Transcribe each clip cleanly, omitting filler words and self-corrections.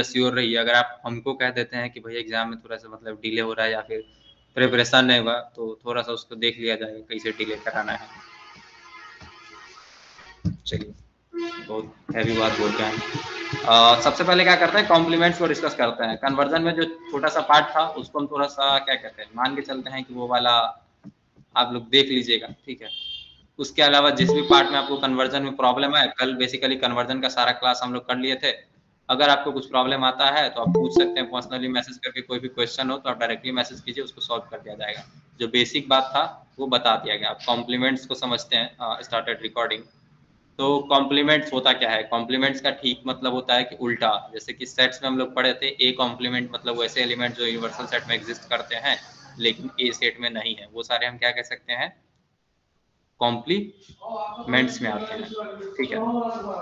Sure रहिए। अगर आप हमको कह देते हैं कि भैया एग्जाम में थोड़ा सा मतलब डिले हो रहा है या फिर प्रिपरेशन नहीं हुआ, तो थोड़ा सा उसको देख लिया जाएगा कैसे डिले कराना है। चलिए, बहुत हैवी बात बोल रहे हैं। सबसे पहले क्या करते हैं, कॉम्प्लीमेंट्स को डिस्कस करते हैं। कन्वर्जन में जो छोटा सा पार्ट था उसको हम थोड़ा सा क्या कहते हैं, मान के चलते हैं कि वो वाला आप लोग देख लीजिएगा, ठीक है। उसके अलावा जिस भी पार्ट में आपको कन्वर्जन में प्रॉब्लम है, कल बेसिकली कन्वर्जन का सारा क्लास हम लोग कर लिए थे। अगर आपको कुछ प्रॉब्लम आता है तो आप पूछ सकते हैं पर्सनली मैसेज करके, कोई भी क्वेश्चन हो तो आप डायरेक्टली मैसेज कीजिए, उसको सॉल्व कर दिया जाएगा। जो बेसिक बात था वो बता दिया गया। आप कॉम्प्लीमेंट्स को समझते हैं, स्टार्टेड रिकॉर्डिंग। तो कॉम्प्लीमेंट्स होता क्या है, कॉम्प्लीमेंट्स का ठीक मतलब होता है कि उल्टा। जैसे कि सेट्स में हम लोग पढ़े थे, ए कॉम्प्लीमेंट मतलब वैसे एलिमेंट जो यूनिवर्सल सेट में एग्जिस्ट करते हैं लेकिन ए सेट में नहीं है, वो सारे हम क्या कह सकते हैं, कॉम्प्लीमेंट्स में आते हैं, ठीक है।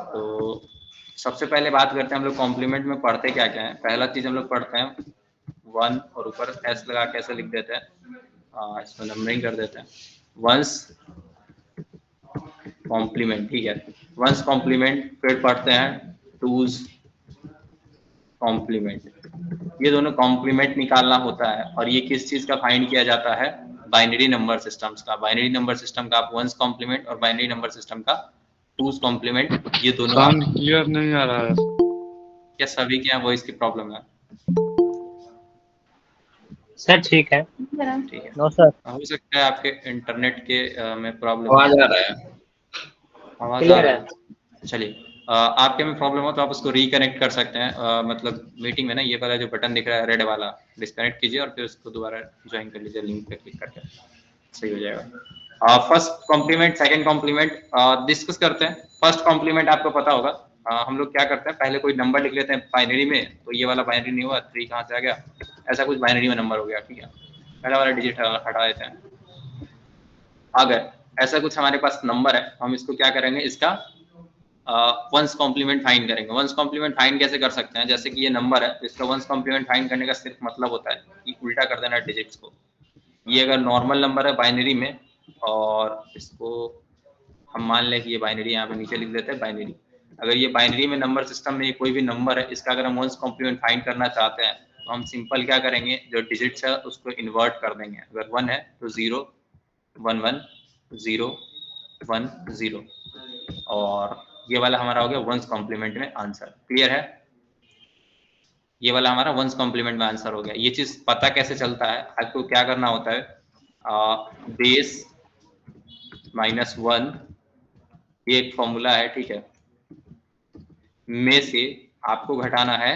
तो सबसे पहले बात करते हैं हम लोग कॉम्प्लीमेंट में पढ़ते क्या क्या है। पहला चीज हम लोग पढ़ते हैं 1 और ऊपर एस लगा के ऐसे लिख देते हैं, इसमें नंबरिंग कर देते हैं। वंस कॉम्प्लीमेंट, ठीक है, वंस कॉम्प्लीमेंट। फिर पढ़ते हैं टूज कॉम्प्लीमेंट। ये दोनों कॉम्प्लीमेंट निकालना होता है और ये किस चीज का फाइंड किया जाता है, बाइनरी नंबर सिस्टम्स का। बाइनरी नंबर सिस्टम का आप वंस कॉम्प्लीमेंट और बाइनरी नंबर सिस्टम का टूज कॉम्प्लीमेंट, ये दोनों साउंड आप। क्लियर नहीं आ रहा है। क्या सभी के यहाँ वॉइस की प्रॉब्लम है? सर ठीक है। ठीक है, नो सर, हो सकता है आपके इंटरनेट के में प्रॉब्लम हो। आवाज आ रहा है। आवाज आ क्लियर रहा है। है, चलिए। आपके में प्रॉब्लम हो तो आप उसको रिकनेक्ट कर सकते हैं। मतलब मीटिंग में ना ये वाला जो बटन दिख रहा है रेड वाला, डिस्कनेक्ट कीजिए और फिर उसको दोबारा ज्वाइन कर लीजिए, लिंक पे क्लिक करके सही हो जाएगा। First complement, second complement discuss करते हैं। फर्स्ट कॉम्प्लीमेंट आपको पता होगा, हम लोग क्या करते हैं, पहले कोई नंबर लिख लेते हैं बाइनरी में। तो ये वाला बाइनरी नहीं हुआ, 3 कहाँ से आ गया, ऐसा कुछ बाइनरी में नंबर हो गया, ठीक है। पहला वाला डिजिट हटा देते हैं। अगर ऐसा कुछ हमारे पास नंबर है, हम इसको क्या करेंगे, इसका वंस कॉम्प्लीमेंट फाइंड करेंगे। वंस कॉम्प्लीमेंट फाइंड कैसे कर सकते हैं, जैसे कि ये नंबर है तो इसका वंस कॉम्प्लीमेंट फाइंड करने का सिर्फ मतलब होता है कि उल्टा कर देना डिजिट्स को। ये अगर नॉर्मल नंबर है बाइनरी में, और इसको हम मान लें कि ये बाइनरी, यहाँ पे नीचे लिख देते हैं बाइनरी। अगर ये बाइनरी में नंबर सिस्टम में कोई भी नंबर है, इसका अगर हम वंस कॉम्प्लीमेंट फाइंड करना चाहते हैं तो हम सिंपल क्या करेंगे, जो डिजिट्स है उसको इन्वर्ट कर देंगे। अगर 1 है तो 0 1 1 0 1 0, और ये वाला हमारा हो गया वंस कॉम्प्लीमेंट में आंसर। क्लियर है? ये वाला हमारा वंस कॉम्प्लीमेंट में आंसर हो गया। ये चीज पता कैसे चलता है, आपको क्या करना होता है, बेस -1, ये एक फॉर्मूला है, ठीक है, में से आपको घटाना है।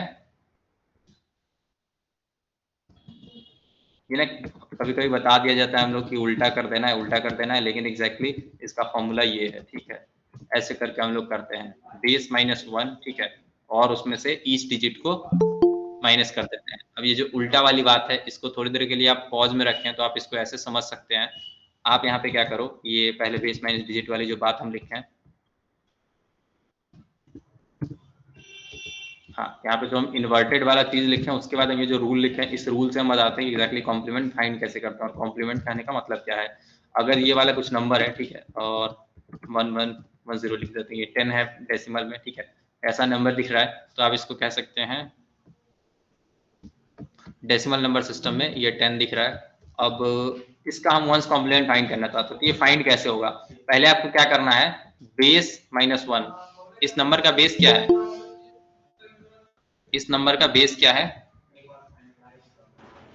ये ना कभी कभी बता दिया जाता है हम लोग कि उल्टा कर देना है, उल्टा कर देना है, लेकिन एग्जैक्टली इसका फॉर्मूला ये है, ठीक है। ऐसे करके हम लोग करते हैं, बेस -1, ठीक है, और उसमें से ईच डिजिट को माइनस कर देते हैं। अब ये जो उल्टा वाली बात है, इसको थोड़ी देर के लिए आप पॉज में रखें तो आप इसको ऐसे समझ सकते हैं। आप यहाँ पे क्या करो, ये पहले बेस माइनस डिजिट वाली जो बात हम लिखे हैं, हाँ, यहाँ पे जो हम इन्वर्टेड वाला चीज लिखे हैं, उसके बाद हम ये जो रूल लिखे हैं, इस रूल से हम बताते हैं एग्जैक्टली कॉम्प्लीमेंट फाइंड कैसे करते हैं। और कॉम्प्लीमेंट कहने का मतलब क्या है, अगर ये वाला कुछ नंबर है, ठीक है, और 1 1 1 0 लिख देते हैं, ये 10 है डेसिमल में, ठीक है, ऐसा नंबर दिख रहा है तो आप इसको कह सकते हैं, डेसिमल नंबर सिस्टम में ये 10 दिख रहा है। अब इसका हम वंस कॉम्प्लीमेंट फाइंड करना चाहते हैं, तो ये फाइंड कैसे होगा, पहले आपको क्या करना है, बेस -1, इस नंबर का बेस क्या है, इस नंबर का बेस क्या है,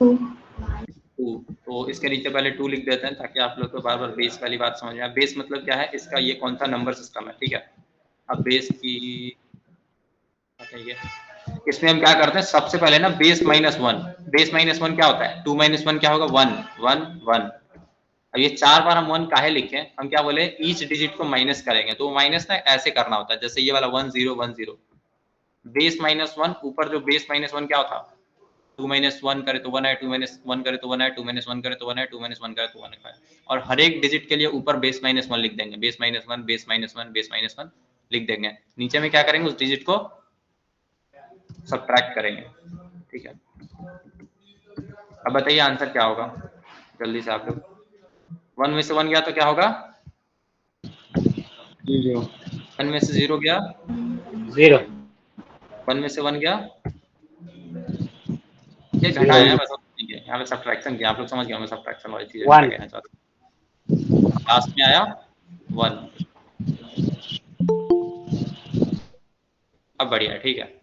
2। तो इसके नीचे पहले 2 लिख देते हैं ताकि आप लोग को बार बार बेस वाली बात समझ में आए। बेस मतलब क्या है, इसका ये कौन सा नंबर सिस्टम है, ठीक है। अब बेस की बताइए, इसमें हम क्या करते हैं, सबसे पहले ना बेस -1, बेस -1 क्या होता है, 2 - 1 क्या होगा, 1 1 1। अब ये 4 बार हम 1 काहे लिखे, हम क्या बोले, ईच डिजिट को माइनस करेंगे, तो माइनस ना ऐसे करना होता है, जैसे ये वाला 1 0 1 0, बेस -1, ऊपर जो बेस -1 क्या होता, 2 - 1 करे तो 1 है, 2 - 1 करे तो 1 है, 2 - 1 करे तो 1 है, 2 - 1 करे तो 1 है। और हर एक डिजिट के लिए ऊपर बेस -1 लिख देंगे, बेस -1 बेस -1 बेस -1 लिख देंगे। नीचे में क्या करेंगे, उस डिजिट को सब्ट्रैक्ट करेंगे, ठीक है। अब बताइए आंसर क्या होगा, जल्दी से आप लोग। 1 में से 1 गया तो क्या होगा, 0 1 में से 0 गया, 0। 1 में से 1 गया ये घटाया है बस, यहाँ पे सब्ट्रैक्शन किया, आप लोग समझ गए मैं सब्ट्रैक्शन वाली चीजें क्या कहना चाहता हूँ। लास्ट में आया 1। अब बढ़िया है, ठीक है।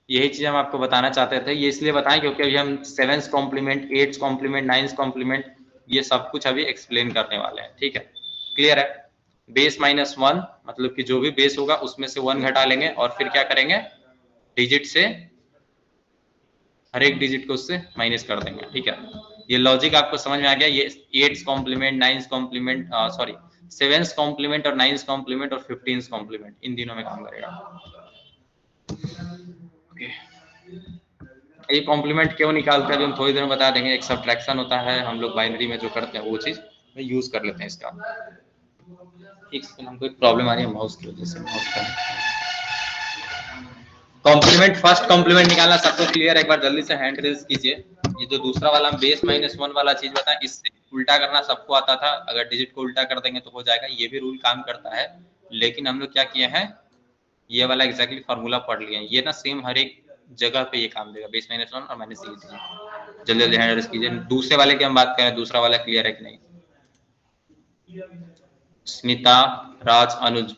यही चीज हम आपको बताना चाहते थे, ये इसलिए बताएं क्योंकि अभी हम 7th complement, 8th complement, 9th complement ये सब कुछ अभी एक्सप्लेन करने वाले हैं, ठीक है। क्लियर है? बेस माइनस 1 मतलब कि जो भी बेस होगा उसमें से 1 घटा लेंगे और फिर क्या करेंगे, डिजिट से हर एक डिजिट को उससे माइनस कर देंगे, ठीक है। ये लॉजिक आपको समझ में आ गया। ये 8th complement, 9th complement, sorry 7th complement और 9th कॉम्प्लीमेंट और 15th कॉम्प्लीमेंट इन दिनों में काम करेगा। ओके, ये कॉम्प्लीमेंट क्यों निकालते हैं अभी हम थोड़ी देर में बता देंगे। एक सब्ट्रैक्शन होता है हम लोग बाइनरी में जो करते हैं वो चीज में यूज कर लेते हैं इसका। एक सेकंड, हमको एक प्रॉब्लम आ रही है माउस की वजह से। माउस का कॉम्प्लीमेंट, फर्स्ट कॉम्प्लीमेंट निकालना सबको क्लियर है? एक बार जल्दी से हैंड रेज कीजिए। ये जो दूसरा वाला बेस माइनस 1 वाला चीज बताया, इससे उल्टा करना सबको आता था। अगर डिजिट को उल्टा कर देंगे तो हो जाएगा, ये भी रूल काम करता है। लेकिन हम लोग क्या किए हैं, ये वाला एग्जैक्टली फार्मूला पढ़ लिए हैं। ये ना सेम हर एक जगह पे ये काम देगा, बेस माइनस 1 और माइनस 3। जल्दी जल्दी हैंड रेज कीजिए। दूसरे वाले की हम बात करें, दूसरा वाला क्लियर है कि नहीं? स्मिता, राज, अनुज,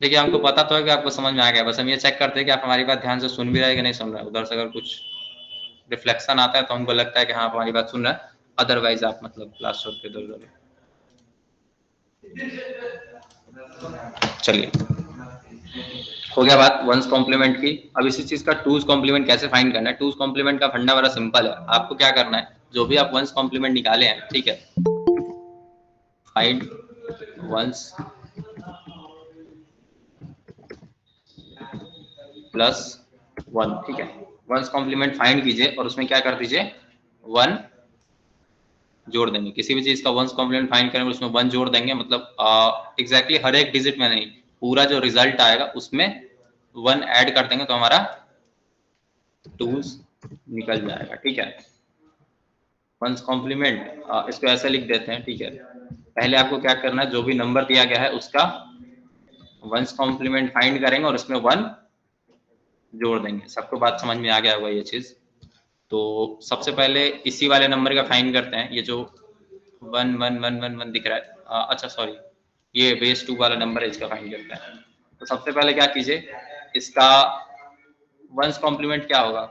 देखिए हमको पता तो है कि आपको समझ में आ गया, बस हम ये चेक करते हैं कि आप हमारी बात ध्यान से सुन भी रहे हैं कि नहीं सुन रहे हैं। उधर से अगर कुछ रिफ्लेक्शन आता है तो हमको लगता है कि हाँ आप हमारी बात सुन रहे हैं, अदरवाइज आप मतलब क्लास छोड़ के दूर दूर। चलिए, हो गया बात वंस कॉम्प्लीमेंट की। अब इसी चीज का टूज कॉम्प्लीमेंट कैसे फाइंड करना है। टूज कॉम्प्लीमेंट का फंडा बड़ा सिंपल है। आपको क्या करना है, जो भी आप वंस कॉम्प्लीमेंट निकाले हैं, ठीक है, फाइंड वंस प्लस 1, ठीक है। वंस कॉम्प्लीमेंट फाइंड कीजिए और उसमें क्या कर दीजिए, 1 जोड़ देंगे। किसी भी चीज का वंस कॉम्प्लीमेंट फाइंड करेंगे उसमें 1 जोड़ देंगे, मतलब एग्जैक्टली हर एक डिजिट में नहीं, पूरा जो रिजल्ट आएगा उसमें 1 ऐड कर देंगे तो हमारा टूज निकल जाएगा, ठीक है। वंस कॉम्प्लीमेंट इसको ऐसे लिख देते हैं, ठीक है। पहले आपको क्या करना है, जो भी नंबर दिया गया है उसका वंस कॉम्प्लीमेंट फाइंड करेंगे और उसमें 1 जोड़ देंगे। सबको बात समझ में आ गया होगा ये चीज। तो सबसे पहले इसी वाले नंबर का फाइंड करते हैं, ये जो 1 1 1 1 1 दिख रहा है, अच्छा सॉरी, ये बेस 2 वाला नंबर है, इसका फाइंड करते हैं। तो सबसे पहले क्या कीजिए, इसका वंस कॉम्प्लीमेंट क्या होगा,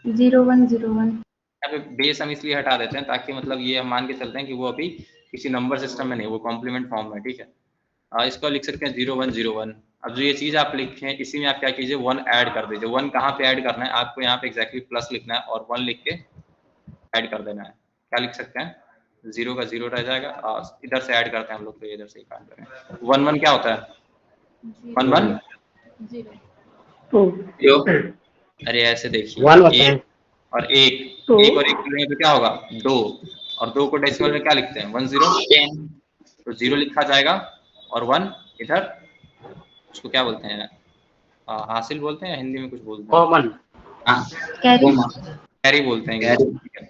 0 1 0 1। यहाँ पे बेस हम इसलिए हटा देते हैं ताकि मतलब ये हम मान के चलते हैं कि वो अभी किसी नंबर सिस्टम में नहीं, वो कॉम्प्लीमेंट फॉर्म में, ठीक है। इसको लिख सकते हैं 0 1 0 1। अब जो ये चीज आप लिखे हैं इसी में आप क्या कीजिए, 1 ऐड कर दीजिए। 1 कहाँ पे ऐड करना है आपको, यहाँ पे एग्जैक्टली प्लस लिखना है और 1 लिख के ऐड कर देना है। क्या लिख सकते हैं, 0 का 0 रह जाएगा और इधर से ऐड करते हैं हम लोग, तो इधर से ही काम करें। 1 1 क्या होता है, 1 1 0। अरे ऐसे देखिए, 1 और 1, 1 और 1 मिलेंगे तो क्या होगा, 2, और 2 को डेसिमल में क्या लिखते हैं, 1 0, तो 0 लिखा जाएगा और 1 इधर, उसको क्या बोलते हैं, हासिल बोलते हैं या हिंदी में कुछ बोलते हैं, कॉमन, कैरी बोलते हैं इंग्लिश में,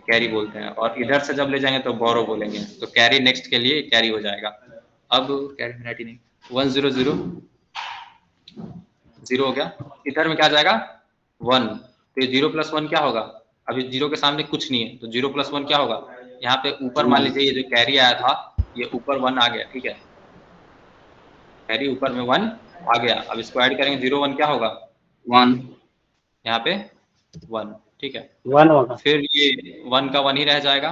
कैरी बोलते हैं। और इधर से जब ले जाएंगे तो बोरो बोलेंगे, तो कैरी नेक्स्ट के लिए कैरी हो जाएगा। अब कैरी वैरायटी नहीं, 1 0 0 0 हो गया, इधर में क्या जाएगा 1, तो ये 0 प्लस 1 क्या होगा, अभी 0 के सामने कुछ नहीं है तो 0 प्लस 1 क्या होगा, यहाँ पे ऊपर मान लीजिए ये जो कैरी आया था ये ऊपर 1 आ गया, ठीक है, कैरी ऊपर में 1 आ गया। अब इसको ऐड करेंगे, 0 1 क्या होगा 1, यहाँ पे 1, ठीक है। 1 होगा, फिर ये 1 का 1 ही रह जाएगा,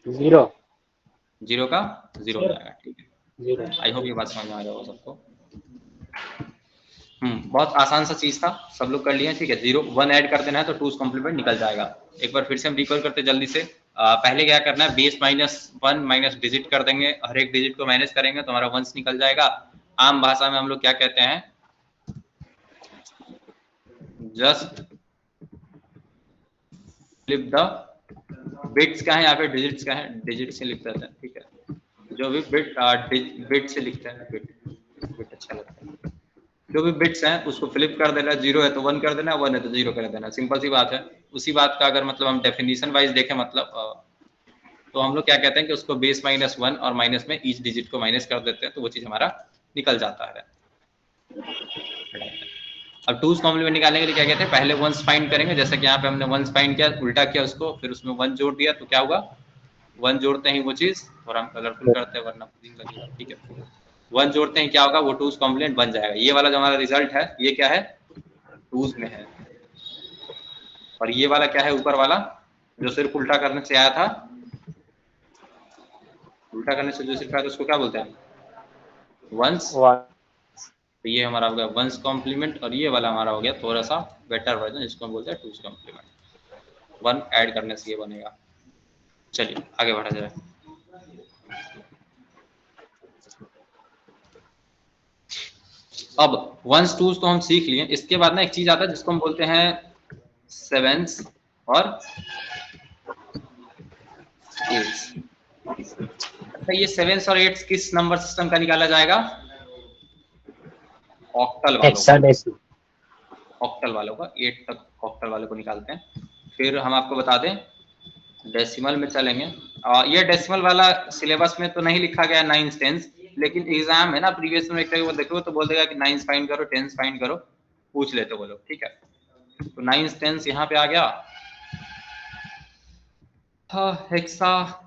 0 0 का 0 हो जाएगा, ठीक है। 0। आई होप ये बात समझ में आ गया होगा सबको। बहुत आसान सा चीज था, सब लोग कर लिए, ठीक है। 0 1 ऐड कर देना है तो टूज कॉम्प्लीमेंट निकल जाएगा। एक बार फिर से हम रिकॉल करते जल्दी से। पहले क्या करना है, बेस माइनस 1 माइनस डिजिट कर देंगे, हर एक डिजिट को माइनस करेंगे तो हमारा वंस निकल जाएगा। आम भाषा में हम लोग क्या कहते हैं, जस्ट फ्लिप द बिट्स का है, यहाँ पे डिजिट्स का है, डिजिट से लिख देते हैं, ठीक है। जो भी बिट से लिखते हैं, बिट अच्छा लगता है। जो भी बिट्स हैं उसको फ्लिप कर देना, 0 है तो 1 कर देना, 1 है तो 0 कर देना, सिंपल सी बात है। उसी बात का अगर मतलब हम डेफिनेशन वाइज देखें, मतलब तो हम लोग क्या कहते हैं कि उसको बेस माइनस 1 और माइनस में ईच डिजिट को माइनस कर देते हैं तो वो चीज हमारा निकल जाता है। अब टूज कॉम्प्लीमेंट निकालने के लिए क्या कहते हैं, पहले वंस फाइंड करेंगे, जैसे कि यहाँ पे हमने वंस फाइंड किया, उल्टा किया उसको, फिर उसमें वन जोड़ दिया, तो क्या हुआ, वन जोड़ते ही वो चीज, और हम कलरफुल करते हैं वरना बोरिंग लगेगा, ठीक है। वन जोड़ते ही क्या होगा, वो टूज कॉम्प्लीमेंट बन जाएगा। ये वाला जो हमारा रिजल्ट है ये क्या है, टूज में है। और ये वाला क्या है, ऊपर वाला जो सिर्फ उल्टा करने से आया था, उल्टा करने से जो सिर्फ आया था उसको क्या बोलते हैं, वंस। तो ये हमारा हो गया वंस कॉम्प्लीमेंट, और ये वाला हमारा हो गया थोड़ा सा बेटर वर्जन, जिसको हम बोलते हैं टूज कॉम्प्लीमेंट। वन ऐड करने से ये बनेगा। चलिए आगे बढ़ा जाए। अब वंस टूज तो हम सीख लिए, इसके बाद ना एक चीज आता है जिसको हम बोलते हैं सेवेंस और एट्स। अच्छा, ये सेवेंस और एट्स किस नंबर सिस्टम का निकाला जाएगा, ऑक्टल वालों का, ऑक्टल वालों का, 8 तक ऑक्टल वालों को निकालते हैं। फिर हम आपको बता दें डेसिमल में चलेंगे। ये डेसिमल वाला सिलेबस में तो नहीं लिखा गया 9 10, लेकिन एग्जाम है ना, प्रीवियस में देखोगे तो बोल देगा कि 9 फाइंड करो, 10 फाइंड करो, पूछ लेते वो लोग, ठीक है। तो 9 10 यहाँ पे आ गया। हेक्सा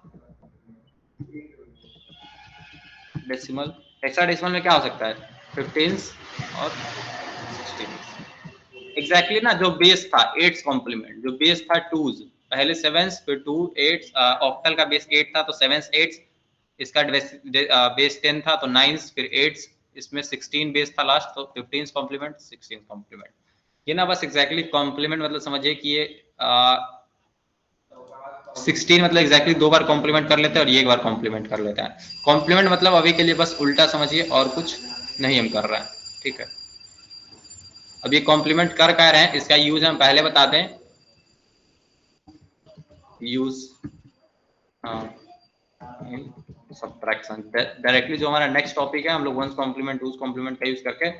डेसिमल, हेक्सा डेसिमल में क्या हो सकता है, 15 और 16 एग्जैक्टली ना। जो बेस था 8 कॉम्प्लीमेंट, जो बेस था टूज, पहले 7 फिर 2 8, ऑक्टल का बेस 8 था तो 7 8, इसका बेस 10 था तो 9 फिर 8, इसमें 16 बेस था लास्ट, तो 15 कॉम्प्लीमेंट 16 कॉम्प्लीमेंट। ये ना बस एग्जैक्टली कॉम्प्लीमेंट मतलब समझिए कि ये 16 मतलब एग्जैक्टली 2 बार कॉम्प्लीमेंट कर लेते हैं और ये 1 बार कॉम्प्लीमेंट कर लेता है। कॉम्प्लीमेंट मतलब अभी के लिए बस उल्टा समझिए और कुछ नहीं हम कर रहे हैं, ठीक है। अब ये कॉम्प्लीमेंट कर रहे हैं, इसका यूज हम पहले बता दें। यूज सब्ट्रैक्शन, डायरेक्टली जो हमारा नेक्स्ट टॉपिक है, हम लोग वंस कॉम्प्लीमेंट टूज कॉम्प्लीमेंट का यूज करके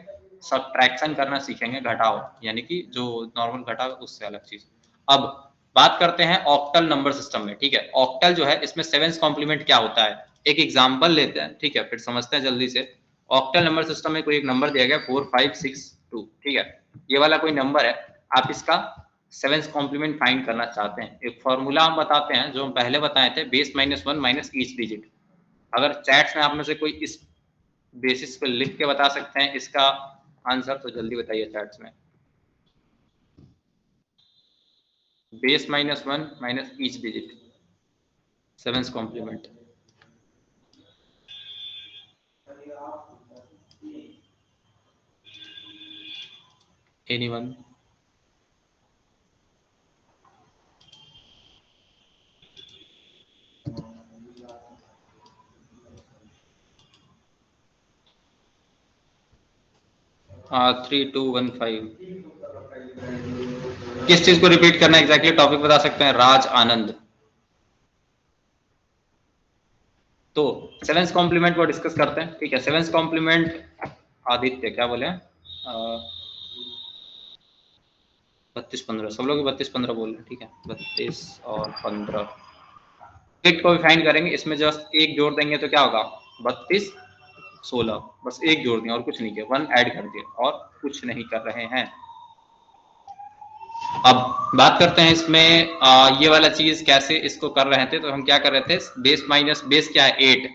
सब्ट्रैक्शन करना सीखेंगे, घटाओ, यानी कि जो नॉर्मल घटाओ उससे अलग चीज। अब बात करते हैं ऑक्टल नंबर सिस्टम में, ठीक है। ऑक्टल जो है इसमें 7 कॉम्प्लीमेंट क्या होता है, एक एग्जांपल लेते हैं, ठीक है, फिर समझते हैं जल्दी से। ऑक्टल नंबर सिस्टम में कोई एक नंबर दिया गया 4 5 6 2, ठीक है। ये वाला कोई नंबर है, आप इसका 7 कॉम्प्लीमेंट फाइंड करना चाहते हैं, एक फॉर्मूला हम बताते हैं जो हम पहले बताए थे, बेस -1 माइनस ईच डिजिट। अगर चैट्स में आप में से कोई इस बेसिस पे लिख के बता सकते हैं इसका आंसर, तो जल्दी बताइए चैट्स में। Base -1 minus each digit, 7 complement. Anyone? हाँ 3215। किस चीज को रिपीट करना है एग्जैक्टली, टॉपिक बता सकते हैं, राज आनंद। तो 7 कॉम्प्लीमेंट को डिस्कस करते हैं, ठीक है। 7 कॉम्प्लीमेंट, आदित्य क्या बोले, 32 15, सब लोग 32 15 बोल रहे हैं, ठीक है। 32 और 15 एट को भी फाइंड करेंगे, इसमें जस्ट एक जोड़ देंगे तो क्या होगा, 32 16, बस एक जोड़ दिया और कुछ नहीं किया, 1 ऐड कर दिया और कुछ नहीं कर रहे हैं। अब बात करते हैं इसमें ये वाला चीज कैसे इसको कर रहे थे, तो हम क्या कर रहे थे, बेस माइनस बेस क्या है 8,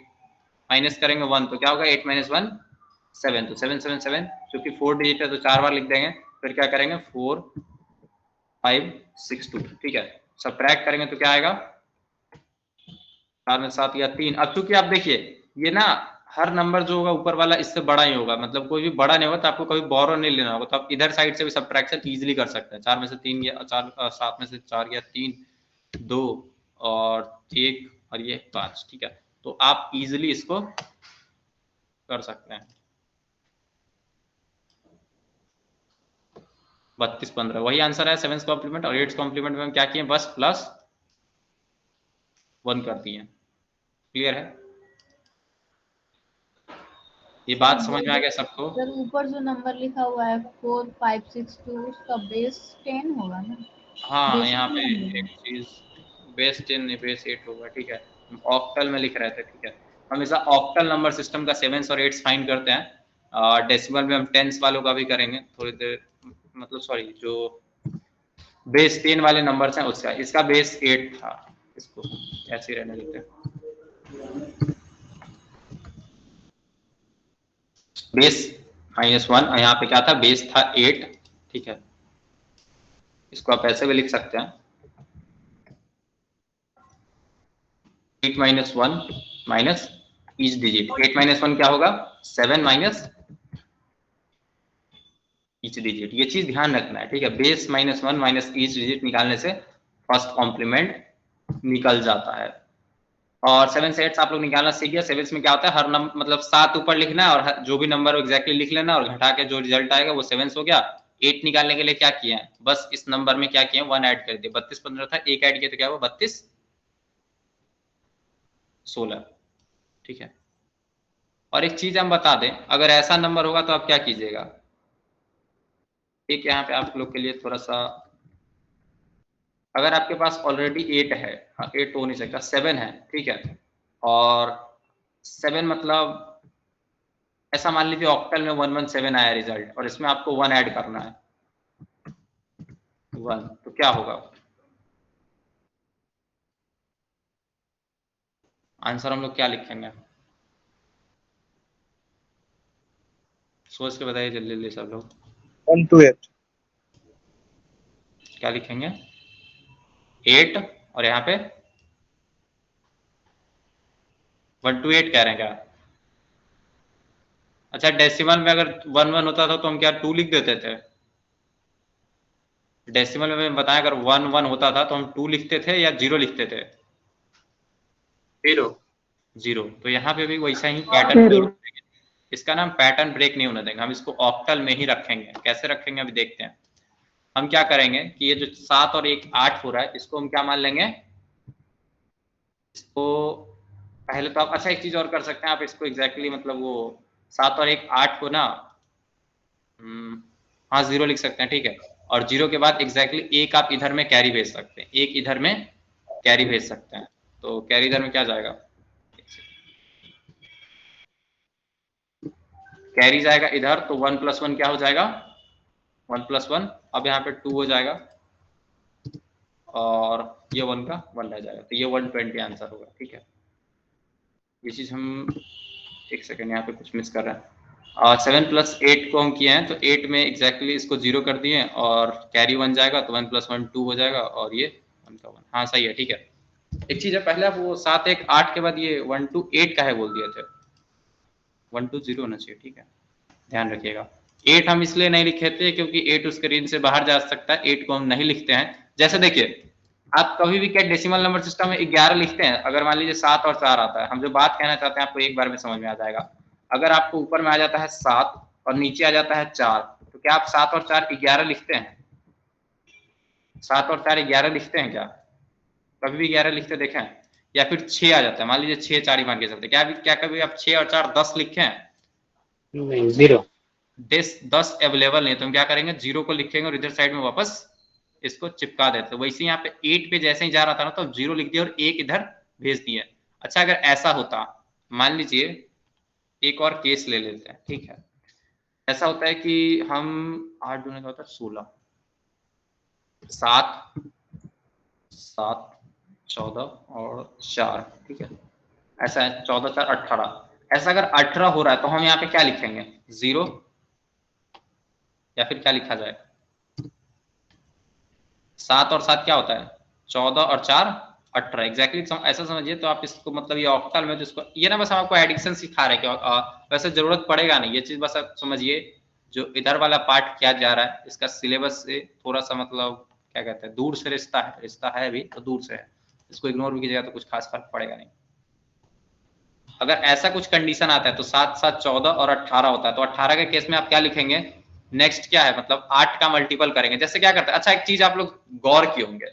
माइनस करेंगे 1 तो क्या होगा, 8 - 1 7, तो 7 7 7, क्योंकि 4 डिजिट है तो 4 बार लिख देंगे। फिर क्या करेंगे 4 5 6 2, ठीक है। सब्ट्रैक्ट करेंगे तो क्या आएगा, 4 में 7 या 3। अब चूंकि आप देखिए ये ना हर नंबर जो होगा ऊपर वाला इससे बड़ा ही होगा, मतलब कोई भी बड़ा नहीं होगा तो आपको कभी बोरो नहीं लेना होगा, तो आप इधर साइड से भी सब्ट्रैक्शन इजीली कर सकते हैं। 4 में से 3 या 4, 7 में से 4 या 3, 2 और 1 और ये 5, ठीक है। तो आप इजीली इसको कर सकते हैं। 32 15 वही आंसर है 7 कॉम्प्लीमेंट, और 8 कॉम्प्लीमेंट में हम क्या किए, बस +1 कर दिए। क्लियर है, ये बात समझ में आ गया सबको? सर ऊपर जो नंबर लिखा हुआ है 4 5 6 2, उसका बेस 10 होगा ना? हाँ बेस यहाँ पे 10 एक चीज, बेस 10 नहीं बेस 8 होगा, ठीक है। ऑक्टल में लिख रहे थे, ठीक है। हमेशा ऑक्टल नंबर सिस्टम का 7 और 8 फाइंड करते हैं। डेसिमल में हम टेंस वालों का भी करेंगे थोड़ी देर मतलब सॉरी जो बेस 10 वाले नंबर्स हैं उसका, इसका बेस 8 था, इसको ऐसे ही रहने देते हैं। बेस -1 और यहाँ पे क्या था, बेस था 8, ठीक है। इसको आप ऐसे भी लिख सकते हैं 8 - 1 माइनस ईच डिजिट। 8 - 1 क्या होगा, 7 माइनस ईच डिजिट। ये चीज ध्यान रखना है, ठीक है। बेस -1 माइनस ईच डिजिट निकालने से फर्स्ट कॉम्प्लीमेंट निकल जाता है। और 7 से 8 आप लोग निकालना सीख गया। 7 में क्या होता है, हर नंबर मतलब 7 ऊपर लिखना है और जो भी नंबर एग्जैक्टली लिख लेना और घटा के जो रिजल्ट आएगा वो 7 हो गया। 8 निकालने के लिए क्या किया है, बस इस नंबर में क्या किया, 1 ऐड कर दिया। 32 15 था, 1 ऐड किया तो क्या हुआ, 32 16, ठीक है। और एक चीज हम बता दें, अगर ऐसा नंबर होगा तो आप क्या कीजिएगा, एक यहाँ पे आप लोग के लिए थोड़ा सा, अगर आपके पास ऑलरेडी 8 है, 8 तो हो नहीं सकता, 7 है, ठीक है। और 7 मतलब ऐसा मान लीजिए ऑक्टल में 117 आया रिजल्ट और इसमें आपको 1 ऐड करना है, 1, तो क्या होगा, आंसर हम लोग क्या लिखेंगे, सोच के बताइए जल्दी जल्दी सब लोग। 128 क्या लिखेंगे, 8 और यहाँ पे 128 कह रहे हैं क्या। अच्छा, डेसिमल में अगर 1 1 होता था तो हम क्या 2 लिख देते थे। डेसिमल में बताएं, अगर 1 1 होता था तो हम 2 लिखते थे या 0 लिखते थे, 0। तो यहाँ पे भी वैसा ही पैटर्न फॉलो करेंगे। इसका नाम पैटर्न ब्रेक नहीं होने देंगे, हम इसको ऑक्टल में ही रखेंगे। कैसे रखेंगे अभी देखते हैं। हम क्या करेंगे कि ये जो 7 और 1 8 हो रहा है, इसको हम क्या मान लेंगे, इसको पहले तो आप, अच्छा एक चीज और कर सकते हैं आप, इसको एग्जैक्टली मतलब वो 7 और 1 8 को ना, हाँ 0 लिख सकते हैं, ठीक है। और 0 के बाद एग्जैक्टली एक आप इधर में कैरी भेज सकते हैं, एक इधर में कैरी भेज सकते हैं। तो कैरी इधर में क्या जाएगा, कैरी जाएगा इधर, तो 1 + 1 क्या हो जाएगा, 1 + 1, अब यहाँ पे 2 हो जाएगा और ये 1 का 1 रह जाएगा, तो ये 120 आंसर होगा, ठीक है। ये चीज हम, एक सेकेंड यहाँ पे कुछ मिस कर रहे हैं। 7 + 8 को हम किए हैं, तो 8 में एग्जैक्टली इसको 0 कर दिए और कैरी 1 जाएगा, तो 1 + 1 2 हो जाएगा और ये 1 का 1, हाँ सही है, ठीक है। एक चीज है, पहले आप वो 7 1 8 के बाद ये 1 2 8 का है बोल दिए थे, 1 2 0 होना चाहिए, ठीक है, ध्यान रखिएगा। 8 हम इसलिए नहीं लिखे थे क्योंकि 8 उसके रेंज से बाहर जा सकता है, 8 को हम नहीं लिखते हैं। जैसे देखिए, आप कभी भी क्या डेसिमल नंबर सिस्टम में 11 लिखते हैं, अगर मान लीजिए 7 और 4 आता है, हम जो बात कहना चाहते हैं आपको एक बार में समझ में आ जाएगा। अगर आपको ऊपर में आ जाता है 7 और नीचे आ जाता है 4, तो क्या आप 7 और 4 11 लिखते हैं, 7 और 4 11 लिखते हैं क्या, कभी भी 11 लिखते देखें, या फिर 6 आ जाता है, मान लीजिए 6 4 ही मान के चलते, क्या कभी आप 6 और 4 10 लिखे हैं, नहीं, 0। 10 अवेलेबल नहीं, तो हम क्या करेंगे, 0 को लिखेंगे और इधर साइड में वापस इसको चिपका देते। वैसे यहाँ पे 8 पे जैसे ही जा रहा था ना, तो 0 लिख दिया और 1 इधर भेज दिया। अच्छा, अगर ऐसा होता, मान लीजिए एक और केस ले लेते हैं, ठीक है। ऐसा होता है कि हम 8 दूने का होता है 16, 7 7 14 और 4, ठीक है। ऐसा है 14 4 18। ऐसा अगर 18 हो रहा है तो हम यहाँ पे क्या लिखेंगे, 0, या फिर क्या लिखा जाए, 7 और 7 क्या होता है, 14 और 4 18, एग्जैक्टली ऐसा समझिए। तो आप इसको मतलब ये ऑक्टल में, जिसको ये ना बस हम आपको एडिक्शन सिखा रहे हैं कि वैसे जरूरत पड़ेगा नहीं, ये चीज बस आप समझिए। जो इधर वाला पार्ट क्या जा रहा है, इसका सिलेबस से थोड़ा सा मतलब क्या कहते हैं, दूर से रिश्ता है अभी, तो दूर से है, इसको इग्नोर भी कीजिएगा तो कुछ खास फर्क पड़ेगा नहीं। अगर ऐसा कुछ कंडीशन आता है तो 7 7 14 और 18 होता है, तो 18 के केस में आप क्या लिखेंगे, नेक्स्ट क्या है, मतलब 8 का मल्टीपल करेंगे। जैसे क्या करते हैं, अच्छा एक चीज आप लोग गौर किए होंगे,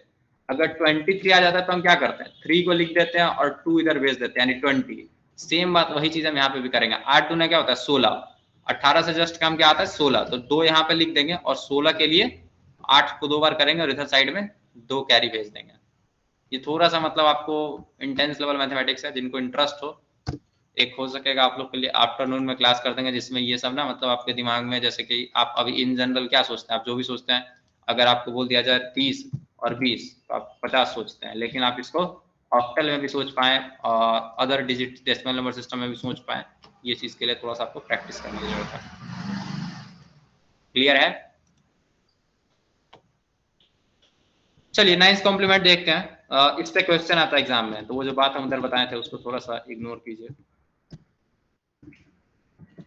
अगर 23 आ जाता है तो हम क्या करते हैं, 3 को लिख देते हैं और 2 इधर भेज देते हैं, यानी 20। सेम बात वही चीज हम यहाँ पे भी करेंगे। 8 दूने क्या होता है 16, 18 से जस्ट कम क्या आता है 16, तो 2 यहाँ पे लिख देंगे और 16 के लिए 8 को 2 बार करेंगे और इधर साइड में 2 कैरी भेज देंगे। ये थोड़ा सा मतलब आपको इंटेंस लेवल मैथमेटिक्स है, जिनको इंटरेस्ट हो एक हो सकेगा आप लोग के लिए आफ्टरनून में क्लास कर देंगे, जिसमें ये सब ना मतलब आपके दिमाग में, जैसे कि आप अभी इन जनरल क्या सोचते हैं, आप जो भी सोचते हैं, अगर आपको बोल दिया जाए 30 और 20 तो आप 50 सोचते हैं, लेकिन आप इसको ऑक्टल में भी सोच पाए और other digit decimal number system में भी सोच पाए, ये चीज के लिए थोड़ा सा आपको प्रैक्टिस करने की जरूरत है। क्लियर है? चलिए 9th कॉम्प्लीमेंट देखते हैं। इस पे क्वेश्चन आता है एग्जाम में, तो वो जो बात हम उधर बताए थे उसको थोड़ा सा इग्नोर कीजिए।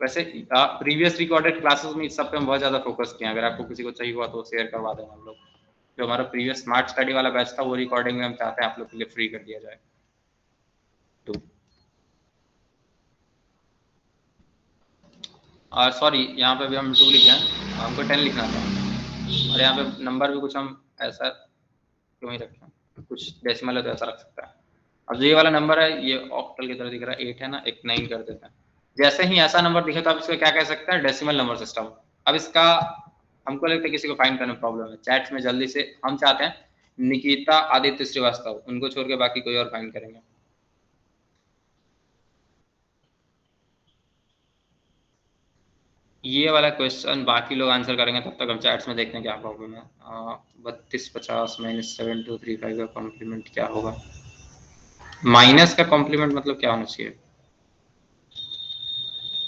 वैसे प्रीवियस रिकॉर्डेड क्लासेस में इस सब पे हम बहुत ज्यादा फोकस किए हैं, अगर आपको किसी को चाहिए हुआ तो शेयर करवा देंगे हम लोग। जो हमारा प्रीवियस स्मार्ट स्टडी वाला बैच था वो रिकॉर्डिंग में हम चाहते हैं आप लोग के लिए फ्री कर दिया जाए। तो और सॉरी, यहाँ पे भी हम 2 लिखे हैं, हमको 10 लिखना था, और यहाँ पे नंबर भी कुछ हम ऐसा क्यों ही रखें, कुछ डेसिमल है तो ऐसा रख सकता है। अब जो ये वाला नंबर है ये ऑक्टल की तरह दिख रहा है, 8 है ना, एक 9 कर देते हैं। जैसे ही ऐसा नंबर दिखे तो आप इसको क्या कह सकते हैं, डेसिमल नंबर सिस्टम। अब इसका हमको लगता है किसी को फाइंड करने में प्रॉब्लम है, चैट्स में जल्दी से हम चाहते हैं निकिता आदित्य श्रीवास्तव, उनको छोड़ के बाकी कोई और फाइंड करेंगे। ये वाला क्वेश्चन बाकी लोग आंसर करेंगे, तब तक हम चैट्स में देखते हैं क्या प्रॉब्लम है। 3250 - 7235 का कॉम्प्लीमेंट क्या होगा? माइनस का कॉम्प्लीमेंट मतलब क्या होना चाहिए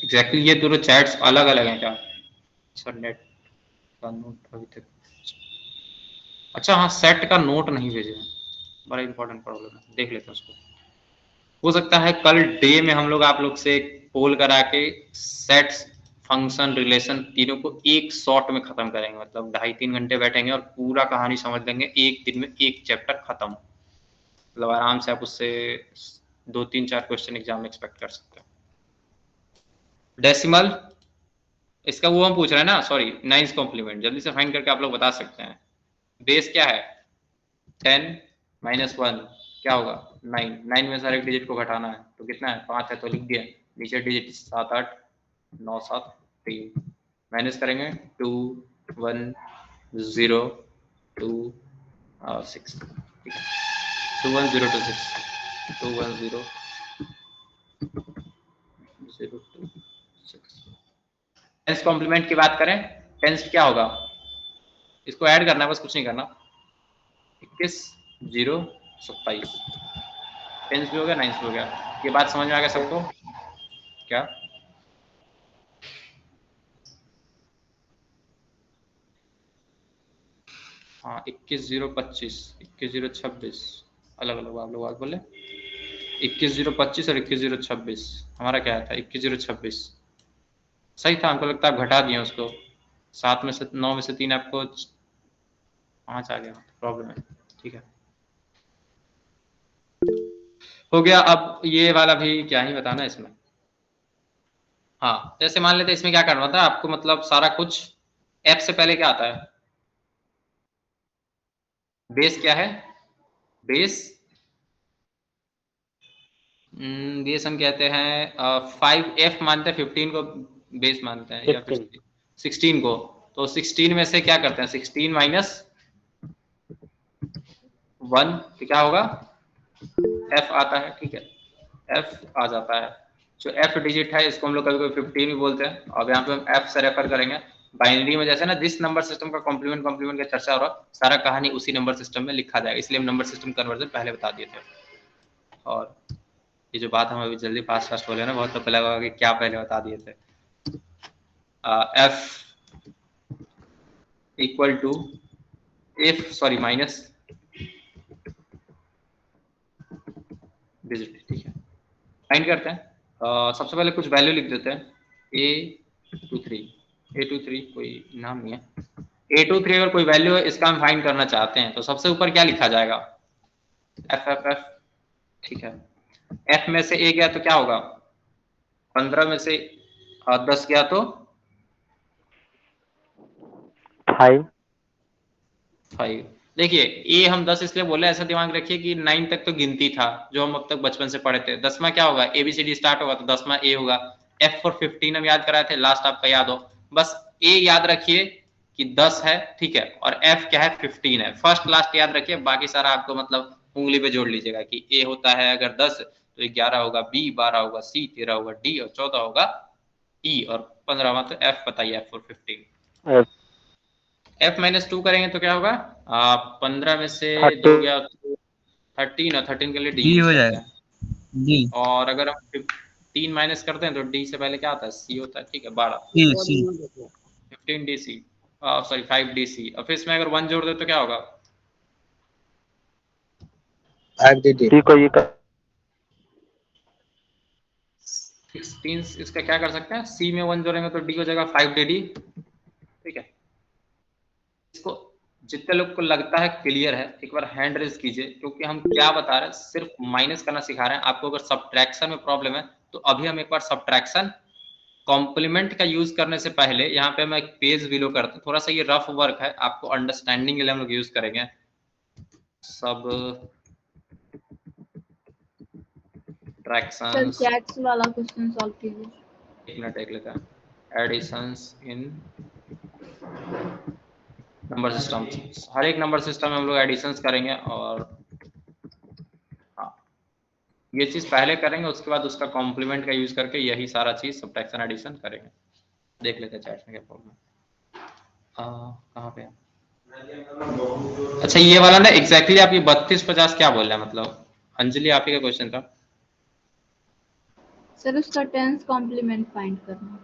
एग्जैक्टली? ये दोनों चैट्स अलग अलग हैं क्या? सर नेट का नोट अभी तक, अच्छा हाँ, सेट का नोट नहीं भेजे हैं, बड़ा इंपॉर्टेंट प्रॉब्लम है, देख लेते हैं उसको। हो सकता है कल डे में हम लोग आप लोग से पोल करा के सेट्स, फंक्शन, रिलेशन तीनों को एक शॉट में खत्म करेंगे, मतलब 2.5-3 घंटे बैठेंगे और पूरा कहानी समझ लेंगे, एक दिन में एक चैप्टर खत्म। मतलब आराम से आप उससे 2-3-4 क्वेश्चन एग्जाम में एक्सपेक्ट कर सकते हैं। डेसिमल, इसका वो हम पूछ रहे हैं ना, सॉरी 9th कॉम्प्लीमेंट, जल्दी से फाइंड करके आप लोग बता सकते हैं। बेस क्या है? 10 - 1 क्या होगा? 9। 9 में सारे डिजिट को घटाना है तो कितना है? 5 है तो लिख दिया, नीचे डिजिट 7 8 9 7 3, माइनस करेंगे 2 1 0 2 6, ठीक है, 2 1 0 2 6, 2 1 0 0 2 6। टेंस कॉम्प्लीमेंट की बात करें, टेंस क्या होगा? इसको ऐड करना है, बस कुछ नहीं करना। 21 0 27, टेंस भी हो गया, 9th भी हो गया। ये बात समझ में आ गया सबको? क्या हाँ, 21 0 25, 21 0 26, अलग अलग आप लोग बोले 21 0 25 और 21 0 26। हमारा क्या था? 21 0 26 सही था, हमको लगता है आप घटा दिए उसको, 7 में से 9 में से 3 आपको 5 आ गया, प्रॉब्लम है, ठीक है, हो गया। अब ये वाला भी क्या ही बताना इसमें। हाँ, जैसे मान लेते इसमें क्या करना था आपको, मतलब सारा कुछ एफ से पहले क्या आता है? बेस क्या है? बेस बेस हम कहते हैं 5f मानते हैं, 15 को बेस मानते हैं, या फिर 16 को। तो 16 में से क्या करते हैं? 16 माइनस 1 तो क्या होगा? f आता है, ठीक है, f आ जाता है। जो f डिजिट है इसको हम लोग कभी कभी 15 भी बोलते हैं। अब यहाँ पे हम f से रेफर करेंगे। बाइनरी में जैसे ना जिस नंबर सिस्टम का कॉम्प्लीमेंट का चर्चा हो रहा, सारा कहानी उसी नंबर सिस्टम में लिखा जाएगा, इसलिए हम नंबर सिस्टम कन्वर्जन पहले बता दिए थे। और ये जो बात हम अभी जल्दी फास्ट बोले ना, बहुत तो पहले लगा कि क्या पहले बता दिए थे। f equal to if sorry minus digit, ठीक है, फाइंड करते हैं। सबसे पहले कुछ वैल्यू लिख देते हैं, A23 कोई नाम नहीं है, A23 अगर कोई वैल्यू है इसका हम फाइंड करना चाहते हैं तो सबसे ऊपर क्या लिखा जाएगा? f, ठीक है, f में से A गया तो क्या होगा? 15 में से 10 गया तो 5। देखिए ए हम 10 इसलिए बोले, ऐसा दिमाग रखिए कि 9 तक तो गिनती था जो हम अब तक बचपन से पढ़े थे। 10वां क्या होगा? ABCD स्टार्ट होगा तो 10वां ए होगा। F और 15 हम याद कराए थे, लास्ट आपका याद हो, बस ए याद रखिए कि 10 है, ठीक है, और F क्या है? 15 है। फर्स्ट लास्ट याद रखिए, बाकी सारा आपको मतलब उंगली पे जोड़ लीजिएगा कि ए होता है अगर 10 तो 11 होगा बी, 12 होगा सी, 13 होगा डी और 14 होगा ई और 15वां तो एफ बताइए एफ फॉर 15। एफ -2 करेंगे तो क्या होगा, 15 में से 2 गया तो 13 और 13 के लिए डी यूज करते हैं जी और अगर हम 15 माइनस करते हैं तो डी से पहले क्या आता है सी होता है, ठीक है 12 C 15 D C sorry 5 D C और फिर इसमें अगर 1 जोड़ दे तो क्या होगा 5dd सी को ये कर 16 इसका क्या कर सकते हैं, सी में 1 जोड़ेंगे तो डी हो जाएगा 5 डी डी, ठीक है। इसको जितने लोग को लगता है क्लियर है एक बार हैंड रेज कीजिए, क्योंकि हम क्या बता रहे हैं सिर्फ माइनस करना सिखा रहे हैं आपको। अगर सब्ट्रैक्शन में प्रॉब्लम है तो अभी हम एक बार सब्ट्रैक्शन कॉम्प्लीमेंट का यूज करने से पहले यहाँ पे मैं एक पेज बिलो करता हूँ, थोड़ा सा ये रफ वर्क है आपको अंडरस्टैंडिंग के लिए हम लोग यूज करेंगे। सब सर ट्रैक्शंस, चैट्स वाला क्वेश्चन सॉल्व कीजिए। एक मिनट देख लेते हैं। एडिशंस इन नंबर सिस्टम, हर एक नंबर सिस्टम में हम लोग एडिशंस करेंगे और हाँ ये चीज पहले करेंगे, उसके बाद उसका कॉम्प्लीमेंट का यूज करके यही सारा चीज सब्ट्रैक्शन एडिशन करेंगे। देख लेते हैं चैट में क्या प्रॉब्लम है। कहाँ पे है? अच्छा ये वाला ना एग्जैक्टली आप ये 32-50 क्या बोल रहे हैं, मतलब अंजलि आप ही का क्वेश्चन था। सर उसका टेंस कॉम्प्लीमेंट फाइंड करना।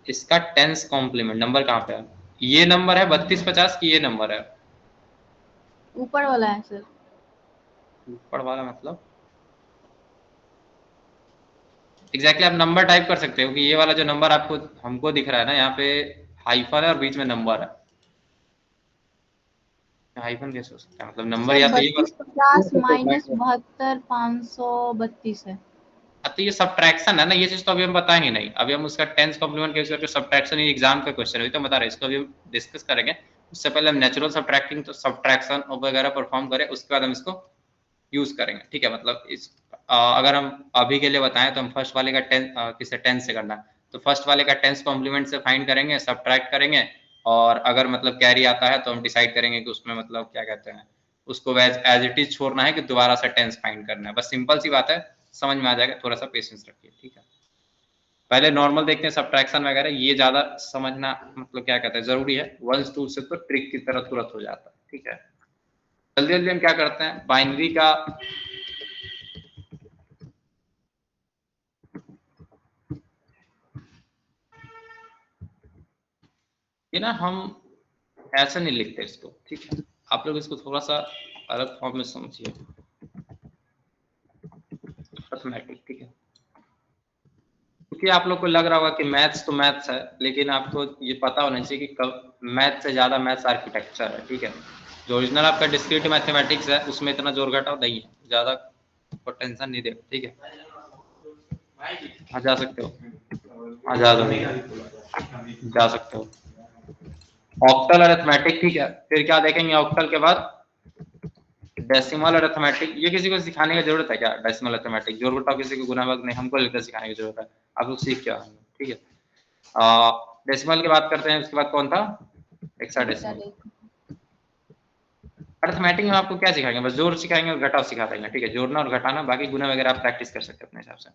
इसका टेंस कॉम्प्लीमेंट नंबर कहाँ पे है, ये नंबर है 32-50 की ये नंबर है ऊपर वाला है सर। ऊपर वाला मतलब एग्जैक्टली आप नंबर टाइप कर सकते हो कि ये वाला जो नंबर आपको हमको दिख रहा है ना यहाँ पे हाइफन है और बीच में नंबर है। हाइफन कैसे हो सकता है, मतलब नंबर या तो ये 3250 माइनस 72 532 है। तो ये सब्ट्रैक्शन है ना, ये चीज तो अभी हम बताएंगे नहीं, अभी हम उसका टेंस कॉम्प्लीमेंट कैसे करके सब्ट्रैक्शन ही एग्जाम का क्वेश्चन है तो बता रहे हैं, इसको अभी हम डिस्कस करेंगे। उससे पहले हम नेचुरल सब्ट्रैक्टिंग तो सब्ट्रैक्शन वगैरह परफॉर्म करें, उसके बाद हम इसको यूज करेंगे, ठीक है। मतलब इस अगर हम अभी के लिए बताएं तो हम फर्स्ट वाले का किसे टेंस से करना है तो फर्स्ट वाले का टेंस कॉम्प्लीमेंट से फाइंड करेंगे, सब्ट्रैक्ट करेंगे और अगर मतलब कैरी आता है तो हम डिसाइड करेंगे कि उसमें मतलब क्या कहते हैं उसको एज इट इज छोड़ना है कि दोबारा से टेंस फाइंड करना है। बस सिंपल सी बात है, समझ में आ जाएगा, थोड़ा सा पेशेंस रखिए, ठीक है। पहले नॉर्मल देखते हैं सब्ट्रैक्शन वगैरह, ये ज्यादा समझना मतलब क्या कहते हैं जरूरी है, 1 2 से तो ट्रिक की तरह तुरंत हो जाता है, ठीक है। जल्दी जल्दी हम क्या करते हैं बाइनरी का ये ना हम ऐसा नहीं लिखते इसको, ठीक है। आप लोग इसको थोड़ा सा अलग फॉर्म में समझिए, अर्थमेटिक, ठीक है। क्योंकि आप लोग को लग रहा होगा कि मैथ्स तो मैथ्स है, लेकिन आपको ये पता होना चाहिए कि मैथ से ज्यादा मैथ्स आर्किटेक्चर है, ठीक है। जो ओरिजिनल आपका डिस्क्रीट मैथमेटिक्स है उसमें इतना जोर घटाव नहीं है, ज्यादा टेंशन नहीं दे, ठीक है। हाँ जा सकते हो, हाँ जा सकते हो। ऑक्टल अरिथमेटिक, ठीक है। फिर क्या देखेंगे ऑक्टल के बाद डेसिमल अरिथमेटिक, ये किसी को सिखाने की जरूरत है क्या, डेसिमल अरिथमेटिक जोड़ घटाव किसी को गुना भाग नहीं, हमको लिखकर सिखाने की जरूरत है, आप लोग सीख क्या, ठीक है। डेसिमल की बात करते हैं, उसके बाद कौन था हेक्साडेसिमल। अरिथमेटिक में आपको क्या सिखाएंगे, बस जोड़ सिखाएंगे और घटाव सिखा देंगे, ठीक है। जोड़ना और घटाना, बाकी गुना वगैरह आप प्रैक्टिस कर सकते हैं अपने हिसाब से।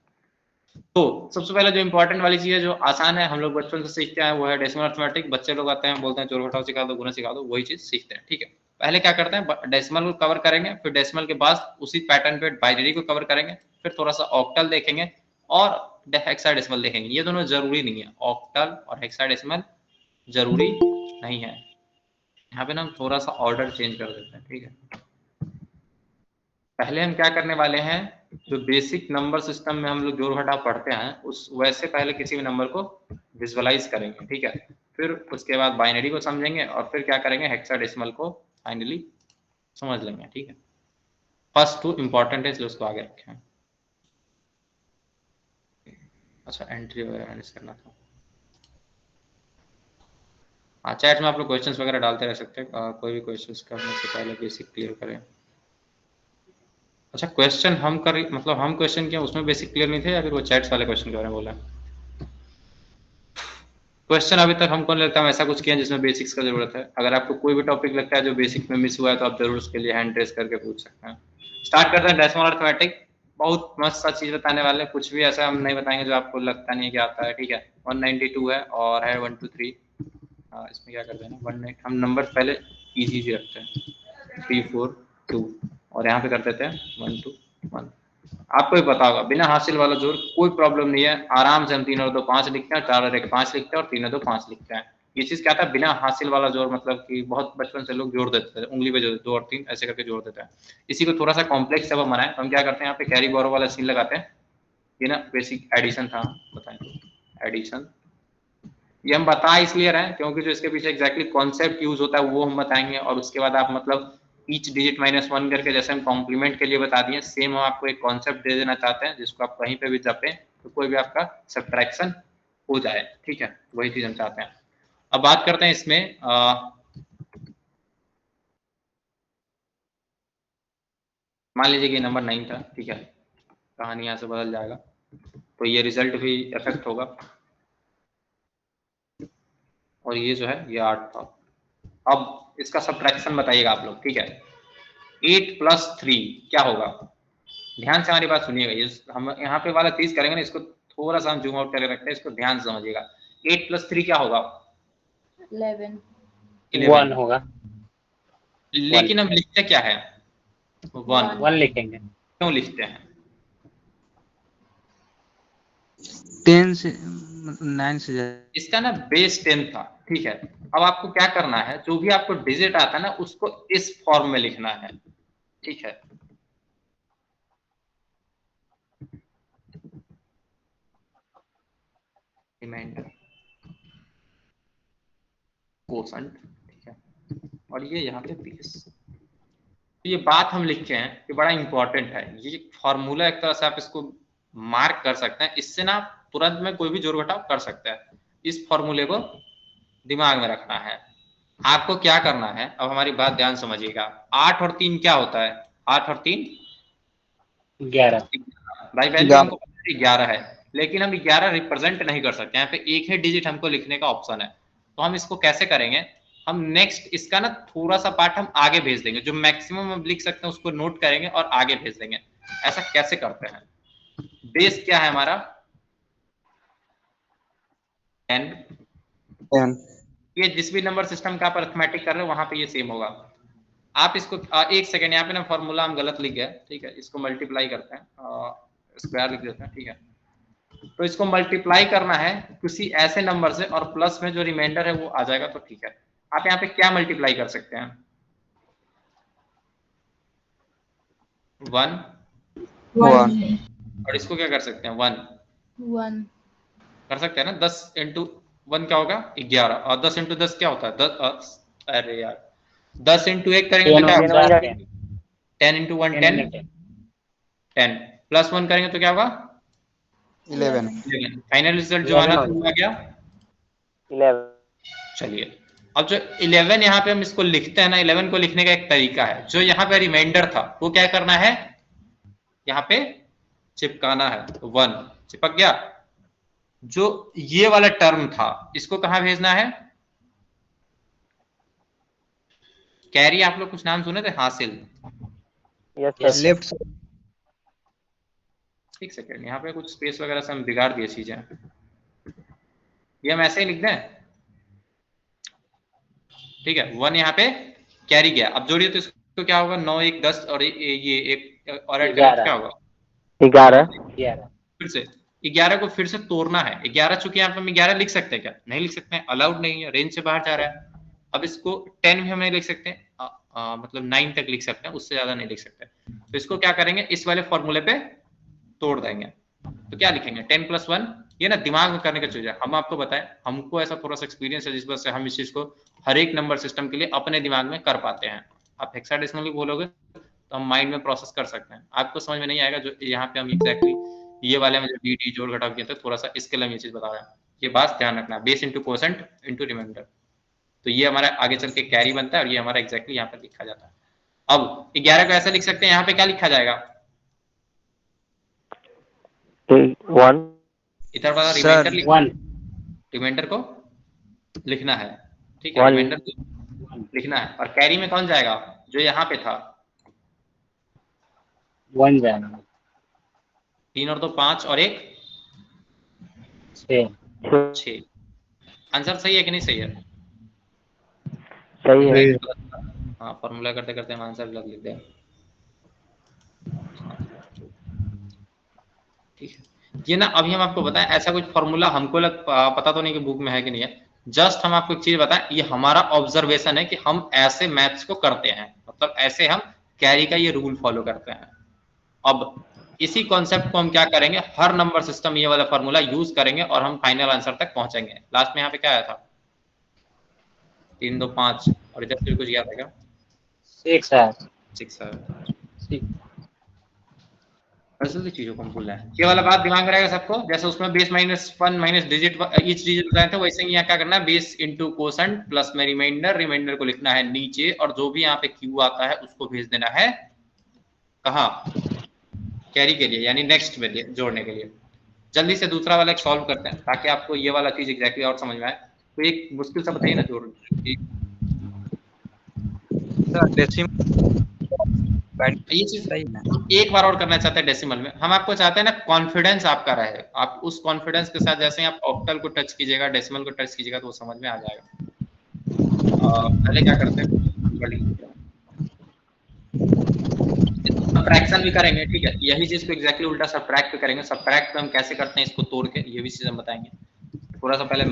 तो सबसे पहले जो इंपॉर्टेंट वाली चीज है जो आसान है हम लोग बचपन से सीखते हैं वो है डेसिमल अरिथमेटिक। बच्चे लोग आते हैं बोलते हैं जोड़ घटाव सिखा दो गुना सिखा दो, वही चीज सीखते हैं, ठीक है। पहले क्या करते हैं डेसिमल को कवर करेंगे, फिर डेसिमल के बाद उसी पैटर्न पे बाइनरी को कवर करेंगे, फिर थोड़ा सा ऑक्टल देखेंगे और हेक्साडेसिमल देखेंगे। ये दोनों जरूरी नहीं है, ऑक्टल और हेक्साडेसिमल जरूरी नहीं है। यहाँ पे ना हम थोड़ा सा ऑर्डर चेंज कर देते हैं, ठीक है। पहले हम क्या करने वाले हैं, जो बेसिक नंबर सिस्टम में हम लोग जोड़ घटाव पढ़ते हैं उस वैसे पहले किसी भी नंबर को विजुअलाइज करेंगे, ठीक है। फिर उसके बाद बाइनरी को समझेंगे और फिर क्या करेंगे हेक्साडेसिमल को फाइनली समझ लेंगे, ठीक है। फर्स्ट टू इंपॉर्टेंट है इसलिए उसको आगे रखें। अच्छा एंट्री वगैरह मैनेज करना था। हाँ चैट में आप लोग क्वेश्चंस वगैरह डालते रह सकते हैं, कोई भी क्वेश्चंस करने से पहले बेसिक क्लियर करें। अच्छा क्वेश्चन हम कर मतलब हम क्वेश्चन किया उसमें बेसिक क्लियर नहीं थे या फिर वो चैट्स वाले क्वेश्चन के बारे में बोला? क्वेश्चन अभी तक हमको नहीं लगता हम ऐसा कुछ किया जिसमें बेसिक्स का जरूरत है। अगर आपको कोई भी टॉपिक लगता है जो बेसिक में मिस हुआ है तो आप जरूर उसके लिए हैंड रेस करके पूछ सकते हैं। स्टार्ट करते हैं डेसिमल अरिथमेटिक। बहुत मस्त सा चीज बताने वाले हैं, कुछ भी ऐसा हम नहीं बताएंगे जो आपको लगता नहीं है कि आता है, ठीक है। 192 है और है 1 2 3। इसमें क्या करते हैं ना, 1 हम नंबर पहले इजी रखते हैं, 3 4 2 और यहाँ पे कर देते हैं 1 2 1। आपको भी पता होगा बिना हासिल वाला जोड़ कोई प्रॉब्लम नहीं है, आराम से हम 3 और 2 5 लिखते हैं, 4 और 1 5 लिखते हैं और 3 और 2 5 लिखते हैं। ये चीज क्या था, बिना हासिल वाला जोड़, मतलब कि बहुत बचपन से लोग जोड़ देते थे, उंगली पे जो 2 और 3 ऐसे करके जोड़ देते हैं। इसी को थोड़ा सा कॉम्प्लेक्स जब हम बनाए तो हम क्या करते हैं, यहाँ पे कैरी बोरो वाला सीन लगाते हैं। ये ना बेसिक एडिशन था, बताएं तो एडिशन ये हम बता इसलिए रहे हैं क्योंकि जो इसके पीछे एग्जैक्टली कॉन्सेप्ट यूज होता है वो हम बताएंगे, और उसके बाद आप मतलब ईच डिजिट -1 करके जैसे हम कॉम्प्लीमेंट के लिए बता दिए, सेम हम आपको एक कॉन्सेप्ट दे देना चाहते हैं जिसको आप कहीं पे भी जपें तो कोई भी आपका सब्ट्रैक्शन हो जाए, ठीक है, वही चीज हम चाहते हैं। अब बात करते हैं इसमें मान लीजिए कि नंबर 9 था, ठीक है, कहानी यहाँ से बदल जाएगा तो ये रिजल्ट भी इफेक्ट होगा, और ये जो है ये 8 था। अब इसका सब्ट्रैक्शन बताइएगा आप लोग, ठीक है। 8 + 3 क्या होगा, ध्यान से हमारी बात सुनिएगा, ये हम यहाँ पे वाला चीज करेंगे ना, इसको थोड़ा सा हम जूम आउट करके रखते हैं, इसको ध्यान से समझिएगा। 8 + 3 क्या होगा, 11 1 होगा, लेकिन हम लिखते क्या है, 1 1 लिखेंगे। क्यों लिखते हैं, 10 से 9 से इसका ना बेस 10 था, ठीक है। अब आपको क्या करना है, जो भी आपको डिजिट आता है ना उसको इस फॉर्म में लिखना है, ठीक है। रिमाइंडर कोसेंट, ठीक है, और ये यहाँ पे बेस। तो ये बात हम लिखे हैं कि बड़ा इंपॉर्टेंट है, ये फॉर्मूला एक तरह से आप इसको मार्क कर सकते हैं, इससे ना तुरंत में कोई भी जोड़ घटाव कर सकता है। इस फॉर्मूले को दिमाग में रखना है। आपको क्या करना है, अब हमारी बात ध्यान समझिएगा। 8 और 3 क्या होता है, 8 और 3 11। भाई वैल्यू हमको 11 है, लेकिन हम 11 रिप्रेजेंट नहीं कर सकते, यहाँ पे एक ही डिजिट हमको लिखने का ऑप्शन है। तो हम इसको कैसे करेंगे, हम नेक्स्ट इसका ना थोड़ा सा पार्ट हम आगे भेज देंगे, जो मैक्सिमम हम लिख सकते हैं उसको नोट करेंगे और आगे भेज देंगे। ऐसा कैसे करते हैं, बेस क्या है हमारा 10। ये जिस भी नंबर सिस्टम का आप अरिथमेटिक कर रहे हो वहां पे ये सेम होगा। आप इसको एक सेकेंड, यहाँ पे ना फॉर्मूला हम गलत लिख गए, ठीक है, इसको मल्टीप्लाई करते हैं, स्क्वायर लिख देते हैं, ठीक है। तो इसको मल्टीप्लाई करना है किसी ऐसे नंबर से और प्लस में जो रिमाइंडर है वो आ जाएगा तो ठीक है। आप यहाँ पे क्या मल्टीप्लाई कर सकते हैं, 1 और इसको क्या कर सकते हैं 1 कर सकते हैं ना। 10 × 1 क्या होगा 11, और 10 × 10 क्या होता है 10, अरे यार 10 × 1 करेंगे तो क्या होगा 10 × 1 10 10 + 1 करेंगे तो क्या होगा 11। फाइनल रिजल्ट जो आना था वो आ गया 11। चलिए, अब जो 11 यहाँ पे हम इसको लिखते हैं ना, 11 को लिखने का एक तरीका है, जो यहाँ पे रिमाइंडर था वो क्या करना है, यहाँ पे चिपकाना है, 1 चिपक गया। जो ये वाला टर्म था इसको कहाँ भेजना है, कैरी आप लोग कुछ नाम सुने थे, हासिल, लेफ्ट एक सेकेंड, यहाँ पे कुछ स्पेस वगैरह से हम बिगाड़ दिए चीजें, ये हम ऐसे ही लिख दें, ठीक है। 1 यहाँ पे कैरी गया, अब जोड़िए तो इसको क्या होगा 9 1 10 और ये एक और ऐड करें तो क्या होगा 11। फिर से 11 को फिर से तोड़ना है, 11 चूंकि यहाँ पे हम 11 लिख सकते हैं क्या, नहीं लिख सकते हैं, अलाउड नहीं है, रेंज से बाहर जा रहा है। अब इसको 10 भी हम नहीं लिख सकते, मतलब 9 तक लिख सकते हैं, उससे ज्यादा नहीं लिख सकते। तो इसको क्या करेंगे, इस वाले फॉर्मूले पे तोड़ देंगे। तो क्या लिखेंगे 10 + 1, ये ना दिमाग में करने का चीज है। हम आपको बताएं, हमको ऐसा थोड़ा सा एक्सपीरियंस है जिस वजह से हम इस चीज को हर एक नंबर सिस्टम के लिए अपने दिमाग में कर पाते हैं। आप हेक्साडेसिमल बोलोगे तो हम माइंड में प्रोसेस कर सकते हैं, आपको समझ में नहीं आएगा। जो यहाँ पे हम एग्जैक्टली ये वाले में जो डी जोड़ घटाव किया था, थोड़ा सा इसके लिए हम ये चीज बता रहे हैं, ये बात ध्यान रखना, base into quotient into remainder. तो ये हमारा आगे चल के कैरी बनता है और ये हमारा एग्जैक्टली यहाँ पर लिखा जाता है। अब 11 को ऐसा लिख सकते हैं, यहाँ पे क्या लिखा जाएगा 1 इधर वाला सर रिमाइंडर को लिखना है, ठीक है, रिमाइंडर को लिखना है। और कैरी में कौन जाएगा, जो यहाँ पे था 1 जाएगा, 3 और 2 5 और 1 6 6। आंसर सही है कि नहीं सही है? सही है। हाँ, फॉर्मूला करते करते हम आंसर लग लेते हैं। ठीक है, ये ना अभी हम आपको बताएं, ऐसा कुछ फॉर्मूला हमको पता तो नहीं कि बुक में है कि नहीं है, जस्ट हम आपको एक चीज बताएं, ये हमारा ऑब्जर्वेशन है कि हम ऐसे मैथ्स को करते हैं, मतलब ऐसे हम कैरी का ये रूल फॉलो करते हैं। अब इसी कॉन्सेप्ट को हम क्या करेंगे, हर नंबर सिस्टम ये वाला फॉर्मूला यूज करेंगे और हम फाइनल आंसर तक पहुंचेंगे। लास्ट में यहाँ पे क्या आया था? 3 2 5 और इधर से कुछ गया था क्या? 6 है। 6 है। वैसे चीजों को हम भूल रहे हैं, ये वाला बात दिमाग में रहेगा सबको। जैसे उसमें base -1 minus digit each digit बताए थे, वैसे ही यहाँ क्या करना है, बेस इंटू कोसेंट प्लस में रिमाइंडर, रिमाइंडर को लिखना है नीचे, और जो भी यहाँ पे क्यू आता है उसको भेज देना है कहाँ, कैरी के लिए, यानी नेक्स्ट में जोड़ने के लिए। जल्दी से दूसरा वाला एक सॉल्व करते हैं ताकि आपको ये वाला चीज एग्जैक्टली और समझ में आए। तो एक मुश्किल सा बताइए ना जोड़, ये चीज हम एक बार और करना चाहते हैं डेसिमल में। हम आपको चाहते हैं ना कॉन्फिडेंस आपका रहे, आप उस कॉन्फिडेंस के साथ जैसे आप ऑक्टल को टच कीजिएगा, डेसिमल को टच कीजिएगा, तो वो समझ में आ जाएगा। पहले क्या करते हैं, सब्ट्रैक्शन भी करेंगे, ठीक है, यही चीज को एग्जैक्टली उल्टा सब्ट्रैक्ट पे करेंगे। सब्ट्रैक्ट पे हम कैसे करते हैं इसको तोड़ के, ये भी चीज हम बताएंगे। थोड़ा सा पहले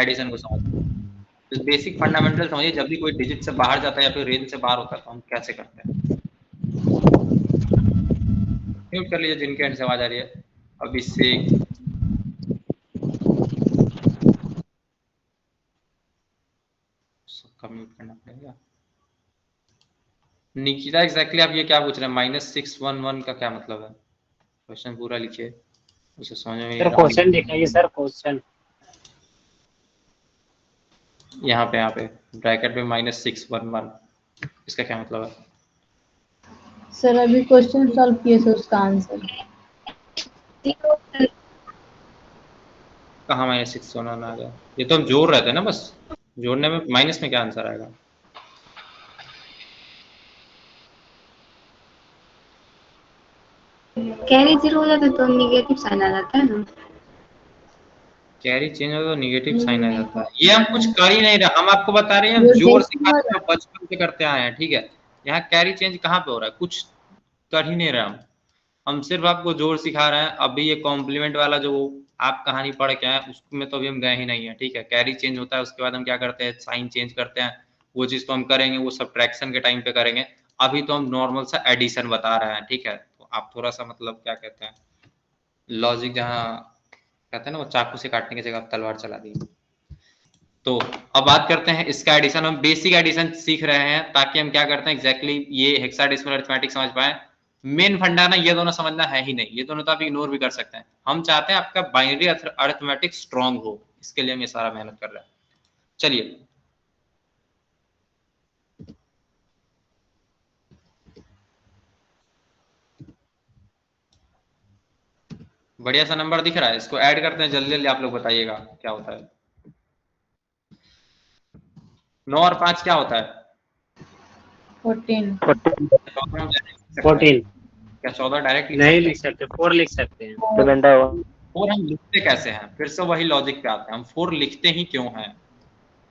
एडिशन को समझ, बेसिक फंडामेंटल समझिए। जब भी कोई डिजिट से बाहर जाता है या फिर रेंज से बाहर होता है तो हम कैसे करते हैं। म्यूट कर लीजिए जिनके एंड से आवाज आ रही है। अभिषेक, सबका म्यूट करना पड़ेगा। निकिता, एग्जैक्टली आप ये क्या पूछ रहे हैं, -611 का क्या मतलब है? क्वेश्चन पूरा लिखिए, उसे समझ में नहीं सर आ क्वेश्चन रहा। दिखाइए सर, क्वेश्चन यहाँ पे ब्रैकेट में -611, इसका क्या मतलब है? सर अभी क्वेश्चन सॉल्व किए थे उसका आंसर। कहाँ -611 आ गया? ये तो हम जोड़ रहे थे ना, बस जोड़ने में माइनस में क्या आंसर आएगा? कैरी 0 हो जाता है तो निगेटिव साइन आ जाता है ना। कैरी चेंज हो तो निगेटिव साइन आ जाता है। ये हम कुछ कर ही नहीं रहे, हम आपको बता रहे हैं, हम जोड़ सिखा रहे हैं, बचपन से करते आए हैं, ठीक है। यहाँ कैरी चेंज कहाँ पे हो रहा है, कुछ कर ही नहीं रहे हम सिर्फ आपको जोड़ सिखा रहे हैं। अभी ये कॉम्प्लीमेंट वाला जो आप कहानी पढ़ के आए उसमें तो अभी हम गए ही नहीं है, ठीक है। कैरी चेंज होता है, उसके बाद हम क्या करते हैं, साइन चेंज करते हैं। वो चीज तो हम करेंगे, वो सब्ट्रैक्शन के टाइम पे करेंगे। अभी तो हम नॉर्मल सा एडिशन बता रहे हैं, ठीक है। तो आप थोड़ा सा मतलब क्या कहते हैं, लॉजिक जहाँ कहते हैं ना, वो चाकू से काटने की जगह तलवार चला दी। तो अब बात करते हैं इसका एडिशन। हम बेसिक एडिशन सीख रहे हैं ताकि हम क्या करते हैं एग्जैक्टली ये हेक्साडेसिमल अरिथमेटिक समझ पाए। मेन फंडा ना ये दोनों समझना है ही नहीं, ये दोनों तो आप इग्नोर भी कर सकते हैं। हम चाहते हैं आपका बाइनरी अरिथमेटिक स्ट्रांग हो, इसके लिए हम ये सारा मेहनत कर रहे हैं। चलिए, बढ़िया सा नंबर दिख रहा है, इसको ऐड करते हैं जल्दी जल्दी, आप लोग बताइएगा क्या होता है। 9 और 5 क्या होता है? 14। 14 क्या 14 डायरेक्ट नहीं लिख सकते, 4 लिख सकते हैं। 4 हम लिखते कैसे हैं? फिर से वही लॉजिक पे आते हैं, हम 4 लिखते ही क्यों हैं?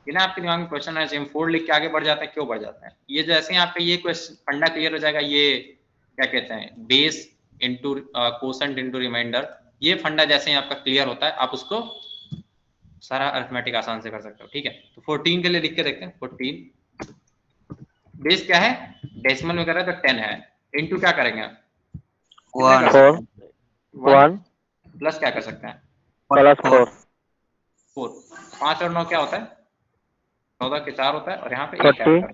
ये ना आपके दिमाग में क्वेश्चन आना चाहिए, हम 4 लिख के आगे बढ़ जाते हैं, क्यों बढ़ जाते हैं? ये जैसे ही आपका ये क्वेश्चन फंडा क्लियर हो जाएगा, ये क्या कहते हैं, base into quotient into remainder, ये फंडा जैसे ही आपका क्लियर होता है, आप उसको सारा अरिथमेटिक आसान से कर सकते हो, ठीक है। तो 14 के लिए लिख के देखते हैं। 14 बेस क्या है, डेसिमल में कर रहे हैं तो 10 है, इंटू क्या करेंगे, 1 प्लस क्या कर सकते हैं, +4। 5 और 9 क्या होता है, 14 के 4 होता है, और यहाँ पे 1 ऐड करते हैं,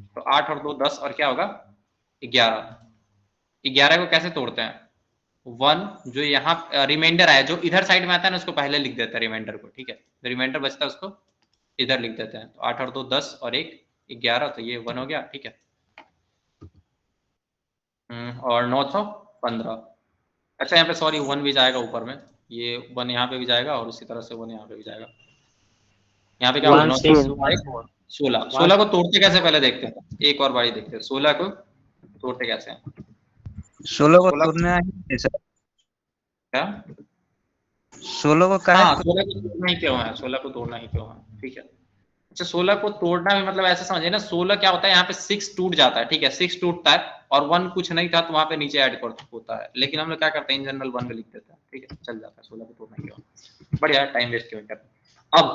तो 8 और 2 10, और क्या होगा 11। 11 को कैसे तोड़ते हैं, 1 जो यहाँ रिमाइंडर आया जो इधर साइड में आता है ना, उसको पहले लिख देते हैं रिमाइंडर को, ठीक है। रिमाइंडर बचता है उसको इधर लिख देते हैं, तो 8 और 2 10 और 1 11, तो ये 1 हो गया, ठीक है। और 9 6 15। अच्छा यहाँ पे सॉरी 1 भी जाएगा ऊपर में, ये 1 यहाँ पे भी जाएगा और उसी तरह से 1 यहाँ पे भी जाएगा। यहाँ पे क्या होगा, 16। 16 को तोड़ते कैसे पहले देखते हैं, एक और बारी देखते हैं 16 को तोड़ते कैसे हैं। 16 को तोड़ना है क्या 16 को कहा हाँ 16 को तोड़ना ही क्यों है, 16 को तोड़ना ही क्यों है, ठीक है। अच्छा 16 को तोड़ना भी मतलब ऐसे समझिए ना, 16 क्या होता है यहाँ पे 6 टूट जाता है, ठीक है 6 टूटता है और 1 कुछ नहीं था तो वहाँ पे नीचे ऐड होता है, लेकिन हम लोग क्या करते हैं इन जनरल 1 लिख देते हैं, ठीक है चल जाता है, 16 को तोड़ना क्यों, बढ़िया टाइम वेस्ट क्यों करते। अब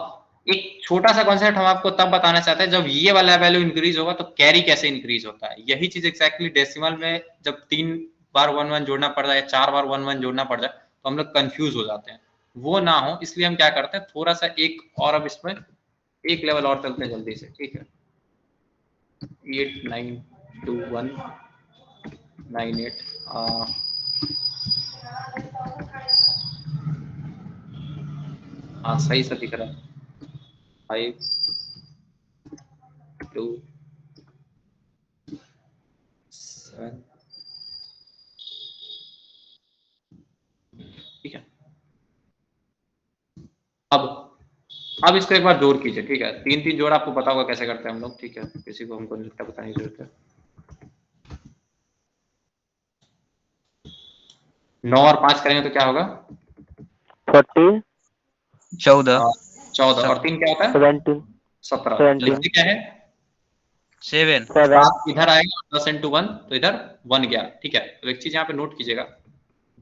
एक छोटा सा कॉन्सेप्ट हम आपको तब बताना चाहते हैं जब ये वाला वैल्यू इंक्रीज होगा तो कैरी कैसे इंक्रीज होता है, यही चीज एक्जैक्टली डेसिमल में जब 3 बार 1 1 जोड़ना पड़ जाए, 4 बार 1 1 जोड़ना पड़ जाए तो हम लोग कंफ्यूज हो जाते हैं, वो ना हो इसलिए हम क्या करते हैं थोड़ा सा एक और अब इसमें एक लेवल और चलते हैं जल्दी से, ठीक है 8 9 2 1 9 8 हाँ सही से दिख रहा है 5 2 7 ठीक है। अब इसको एक बार जोड़ कीजिए, ठीक है 3 3 जोड़ आपको पता होगा कैसे करते हैं हम लोग, ठीक है किसी को हमको नहीं बताने की जरूरत है। 9 और 5 करेंगे तो क्या होगा 40 14 14 और 3 क्या होता है 17 17, लिखते क्या है 7 7 इधर आएगा 10 into 1 तो इधर 1 गया, ठीक है। तो एक चीज यहाँ पे नोट कीजिएगा,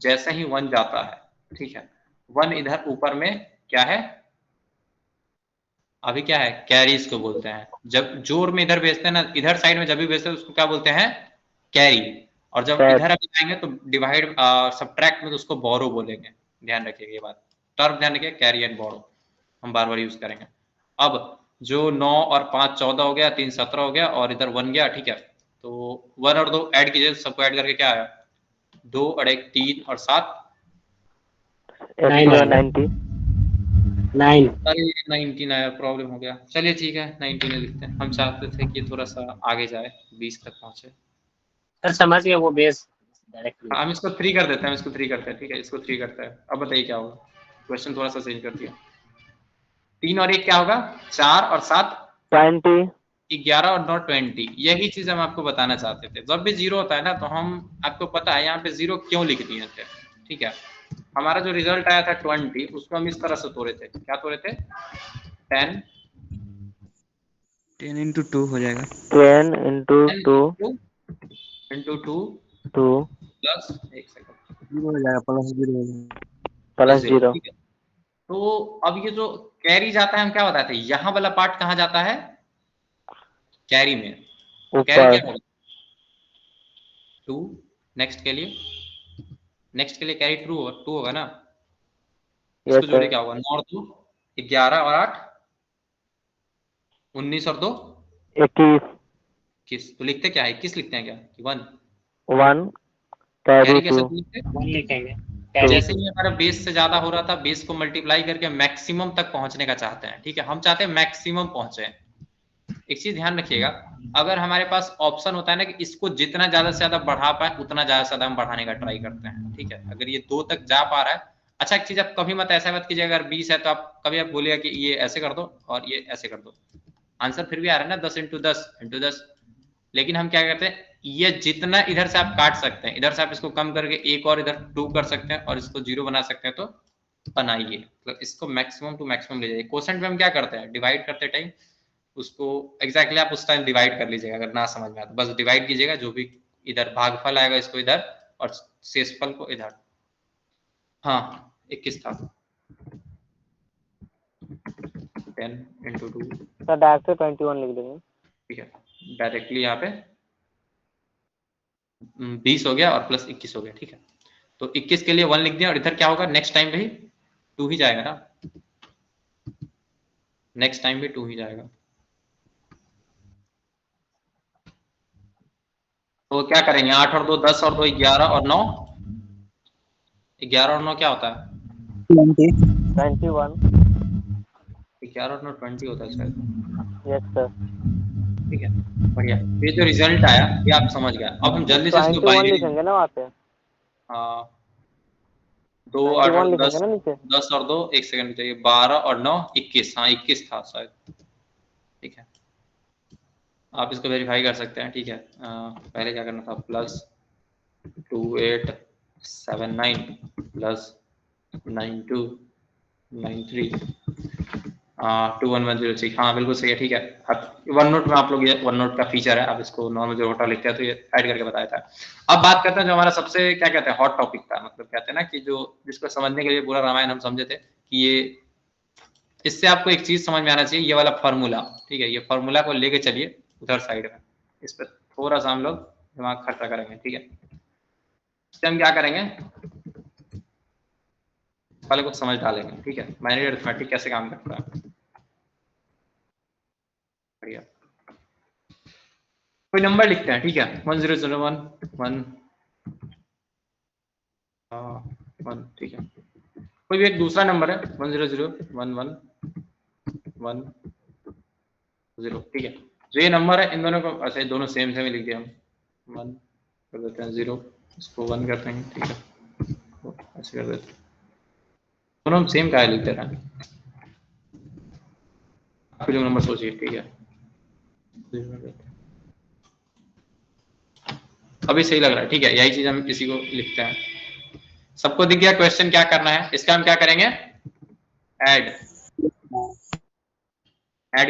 जैसे ही 1 जाता है, ठीक है 1 इधर ऊपर में क्या है, अभी क्या है कैरी इसको बोलते हैं, जब जोर में इधर भेजते हैं ना, इधर साइड में जब भी भेजते हैं उसको क्या बोलते हैं कैरी, और जब इधर अभी जाएंगे तो डिवाइड सब्ट्रैक्ट में तो उसको बोरो बोलेंगे, ध्यान रखिएगा ये बात, टर्म ध्यान रखिए कैरी एंड बोरो हम बार बार यूज करेंगे। अब जो 9 और 5 14 हो गया, 3 17 हो गया और इधर 1 गया, ठीक है तो 1 और 2 ऐड कीजिए, सबको ऐड करके क्या आया 2 और 1 3 और 7 90 9 अरे 19 आया, प्रॉब्लम हो गया, चलिए ठीक है 19 लिखते हैं, हम चाहते थे कि थोड़ा सा आगे जाए 20 तक पहुंचे। सर समझ गए वो बेस डायरेक्ट। हम इसको 3 कर देते हैं, इसको 3 करते हैं, ठीक है इसको 3 करते हैं। अब बताइए क्या होगा, क्वेश्चन थोड़ा सा चेंज कर दिया, 3 और 1 क्या होगा 4 और 7 20 11 और 9 20, यही चीज हम आपको बताना चाहते थे। जब भी जीरो होता है ना तो हम आपको पता है यहाँ पे जीरो क्यों लिख दिए थे, ठीक है हमारा जो रिजल्ट आया था 20 उसको हम इस तरह से तोड़े थे, क्या तोड़े थे 10 into 2 हो जाएगा 10 into 2 into 2 2 प्लस एक सेकंड 0 हो जाएगा +0 प्लस 0। ठीक है। तो अब ये जो कैरी जाता है हम क्या बताते हैं, यहाँ वाला पार्ट कहाँ जाता है कैरी में, कैरी क्या ऊपर होगा 2, नेक्स्ट के लिए कैरी ट्रू 2 होगा ना, इसको यस जोड़े सर क्या होगा 9 और 2 11 और 8 19 और 2 21 21, तो लिखते क्या है 21 लिखते हैं क्या कि 1 1 कैरी कैरी कैसे 2 लिखते हैं, 1 लिखेंगे जैसे ही हमारा बेस से ज्यादा हो रहा था बेस को मल्टीप्लाई करके मैक्सिमम तक पहुंचने का चाहते हैं, ठीक है हम चाहते हैं मैक्सिमम पहुंचे। एक चीज ध्यान रखिएगा, अगर हमारे पास ऑप्शन होता है ना कि इसको जितना ज्यादा से ज्यादा बढ़ा पाए उतना ज्यादा से ज्यादा हम बढ़ाने का ट्राई करते हैं, ठीक है अगर ये 2 तक जा पा रहा है। अच्छा एक चीज आप कभी मत ऐसा मत कीजिए, अगर 20 है तो आप कभी आप बोलिएगा कि ये ऐसे कर दो और ये ऐसे कर दो, आंसर फिर भी आ रहा है ना 10 into 10, लेकिन हम क्या करते हैं ये जितना इधर से आप काट सकते हैं, इधर से आप इसको कम करके एक और इधर 2 कर सकते हैं और इसको 0 बना सकते हैं, तो बनाइए मतलब इसको मैक्सिमम टू मैक्सिमम ले जाइए। क्वोशंट में हम क्या करते हैं डिवाइड करते टाइम उसको एग्जैक्टली आप उस टाइम डिवाइड कर लीजिएगा, अगर ना समझ में आए तो बस डिवाइड कीजिएगा, जो भी इधर भागफल आएगा इसको इधर और शेषफल को इधर। हाँ 21 था 10 into 2, सर डायरेक्ट 21 लिख देंगे। ठीक है डायरेक्टली यहाँ पे 20 हो गया और प्लस 21 हो गया, ठीक है तो 21 के लिए 1 लिख दिया और इधर क्या होगा नेक्स्ट टाइम भी 2 ही जाएगा ना, नेक्स्ट टाइम भी 2 ही जाएगा। तो क्या करेंगे 8 और 2 10 और 2 11 और 9, 11 और 9 क्या होता है 21 11 और 9 20 होता है शायद, यस सर ठीक है बढ़िया। ये जो रिजल्ट आया ये आप समझ गए, अब हम जल्दी से इसको 21 बाइनरी लिखेंगे ना वहाँ पे 2 8 21 और लिखेंगे 10 ना नीचे 10 और 2 एक सेकंड चाहिए 12 और 9 21, हाँ 21 था शायद, ठीक है आप इसको वेरीफाई कर सकते हैं, ठीक है पहले क्या करना था +2879 प्लस 9293 21106। हाँ बिल्कुल सही है, ठीक है। वन नोट में आप लोग, ये वन नोट का फीचर है, आप इसको नॉर्मल जो होटल लिखते हैं तो ये ऐड करके बताया था। अब बात करते हैं जो हमारा सबसे क्या कहते हैं हॉट टॉपिक था, मतलब कहते हैं ना कि जो जिसको समझने के लिए पूरा रामायण हम समझे थे कि ये, इससे आपको एक चीज समझ में आना चाहिए, ये वाला फॉर्मूला, ठीक है। ये फॉर्मूला को लेके चलिए उधर साइड में, इस पर थोड़ा सा हम लोग दिमाग खर्चा करेंगे, ठीक है। इससे हम क्या करेंगे, पहले कुछ समझ डालेंगे, ठीक है। बाइनरी अरिथमेटिक कैसे काम करता है, बढ़िया। कोई नंबर लिखते हैं, ठीक है। 1001 1 ठीक है। कोई भी एक दूसरा नंबर है 1001110, ठीक है। जो ये नंबर है इन दोनों को ऐसे दोनों सेम सेम ही लिख दिया हम, 1 कर देते हैं, 0 इसको 1 करते हैं, ठीक है। ऐसे कर देते हैं, दोनों हम सेम का लिख दे रहे हैं। आप जो नंबर सोचिए, ठीक है। अभी सही लग रहा है, ठीक है। यही चीज हम किसी को लिखते हैं। सबको दिख गया क्वेश्चन क्या करना है, इसका हम क्या करेंगे, ऐड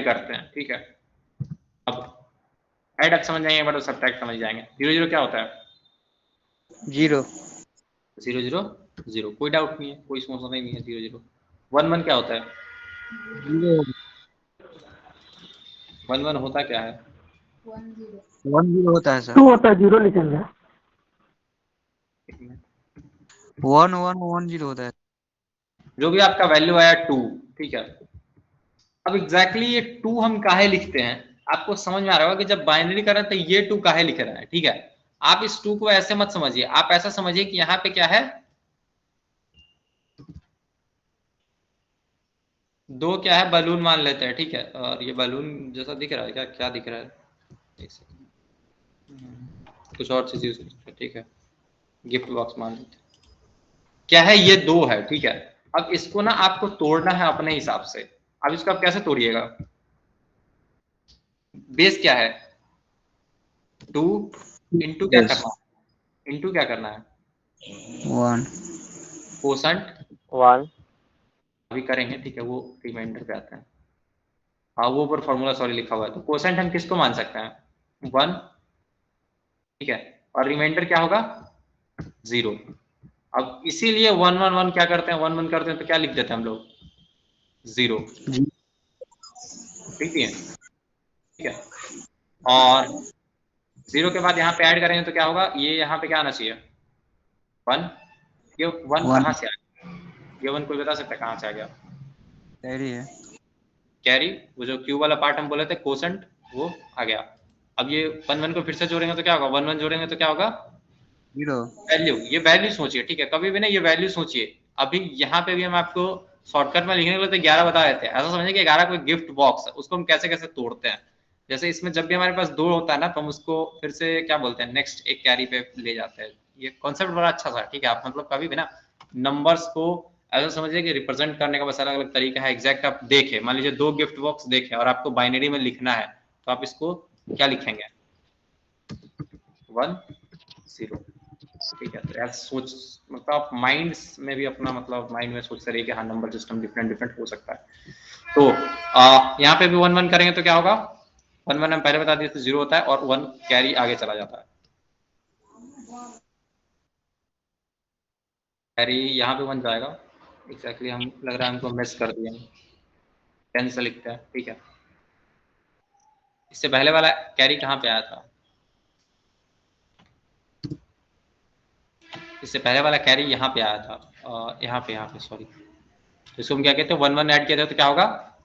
करते हैं, ठीक है। अब ऐड अब समझ जाएंगे, बट सब्ट्रैक्ट समझ जाएंगे। 0 0 क्या होता है, 0 0 0 0, कोई डाउट नहीं है, कोई समस्या नहीं है। 0 0 1 1 क्या होता है, 1 1 होता क्या है, 10 1 0 होता है सर। 2 होता है, 0 लिखेंगे। 1 1 1 0 होता है। जो भी आपका वैल्यू आया 2, ठीक है। अब एग्जैक्टली ये 2 हम काहे लिखते हैं, आपको समझ में आ रहा होगा कि जब बाइनरी कर रहे हैं तो ये 2 काहे लिख रहा है, ठीक है। आप इस 2 को ऐसे मत समझिए, आप ऐसा समझिए कि यहाँ पे क्या है, 2 क्या है, बलून मान लेते हैं, ठीक है। और ये बलून जैसा दिख रहा है क्या, क्या दिख रहा है, एक सेकंड, कुछ और चीज यूज करते हैं, ठीक है। गिफ्ट बॉक्स मान लेते हैं, क्या है, ये 2 है, ठीक है। अब इसको ना आपको तोड़ना है अपने हिसाब से। अब इसको आप कैसे तोड़िएगा, बेस क्या है 2, इंटू क्या करना है, इंटू क्या करना है, 1 कोसेंट 1 अभी करेंगे, ठीक है। वो रिमाइंडर पे आता है, हाँ वो ऊपर फॉर्मूला सॉरी लिखा हुआ है। तो कोसेंट हम किसको मान सकते हैं, 1, ठीक है। और रिमाइंडर क्या होगा 0। अब इसीलिए 1 1 1 क्या करते हैं, 1 1 करते हैं तो क्या लिख देते हैं हम लोग, 0, ठीक है, ठीक है। और 0 के बाद यहाँ पे ऐड करेंगे तो क्या होगा, ये यहाँ पे क्या आना चाहिए 1। ये 1 कहाँ से आया, ये 1 कोई बता सकता है कहाँ से आ गया, कैरी है। कैरी, वो जो क्यू वाला पार्ट हम बोले थे कोसेंट, वो आ गया। अब ये 1 1 को फिर से जोड़ेंगे तो क्या होगा, 1 1 जोड़ेंगे तो क्या होगा, 0 वैल्यू। ये वैल्यू सोचिए, ठीक है। कभी भी ना ये वैल्यू सोचिए। अभी यहाँ पे भी हम आपको शॉर्टकट में लिखने के लिए 11 बता देते हैं, ऐसा समझिए कि 11 कोई गिफ्ट बॉक्स है, उसको हम कैसे कैसे तोड़ते हैं। जैसे इसमें जब भी हमारे पास 2 होता है ना, तो हम उसको फिर से क्या बोलते हैं, नेक्स्ट एक कैरी पे ले जाते हैं। ये कॉन्सेप्ट बड़ा अच्छा था, ठीक है। आप मतलब कभी भी ना नंबर्स को ऐसा समझिए कि रिप्रेजेंट करने का बस अलग अलग तरीका है। एग्जैक्ट आप देखे, मान लीजिए 2 गिफ्ट बॉक्स देखे और आपको बाइनरी में लिखना है, तो आप इसको क्या लिखेंगे, 1 0, ठीक है। तो ऐसा सोच, मतलब आप माइंड में भी अपना मतलब माइंड में सोचते रहिए कि हाँ नंबर सिस्टम डिफरेंट डिफरेंट हो सकता है। तो यहाँ पे भी 1 1 करेंगे तो क्या होगा, 1 1 हम पहले बता दिए थे 0 होता है, और 1 कैरी आगे चला जाता है। कैरी यहाँ पे 1 जाएगा, एग्जैक्टली हम लग रहा है हमको मिस कर दिया, 10 से लिखते हैं, ठीक है। इससे पहले वाला कैरी कहाँ पे आया था, इससे पहले वाला कैरी यहाँ पे आया था, यहाँ पे सॉरी। तो इसको हम क्या कहते हैं, 1 1 ऐड किया जाए तो क्या होगा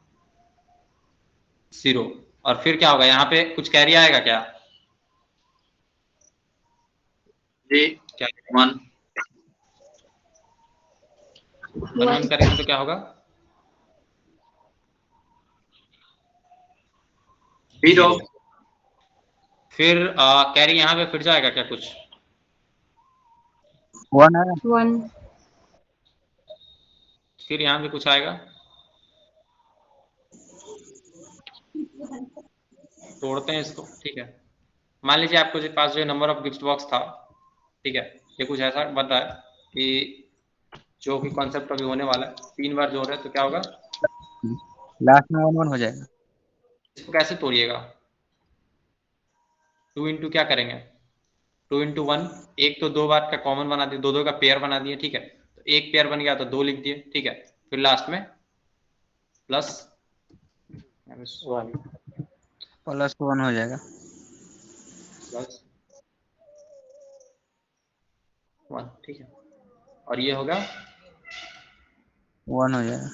0। और फिर क्या होगा, यहाँ पे कुछ कैरी आएगा क्या, जी क्या 1 1 करेंगे तो क्या होगा 0। फिर कैरी यहाँ पे फिर जाएगा क्या कुछ, 1 है। 1 फिर यहाँ पे कुछ आएगा, तोड़ते हैं इसको, ठीक है। मान लीजिए आपको जो पास जो नंबर ऑफ गिफ्ट बॉक्स था, ठीक है, ये कुछ ऐसा बता है कि जो भी कॉन्सेप्ट अभी होने वाला है 3 बार जोड़ रहे हैं तो क्या होगा, लास्ट में 1 1 हो जाएगा। इसको कैसे तोड़िएगा, 2 इंटू क्या करेंगे, 2 इंटू 1, एक तो 2 बार का कॉमन बना दिए, 2 2 का पेयर बना दिए, ठीक है, तो एक पेयर बन गया तो 2 लिख दिए, ठीक है, फिर लास्ट में प्लस 1 प्लस 1 हो जाएगा। प्लस 1, ठीक है, और ये होगा 1 हो जाएगा।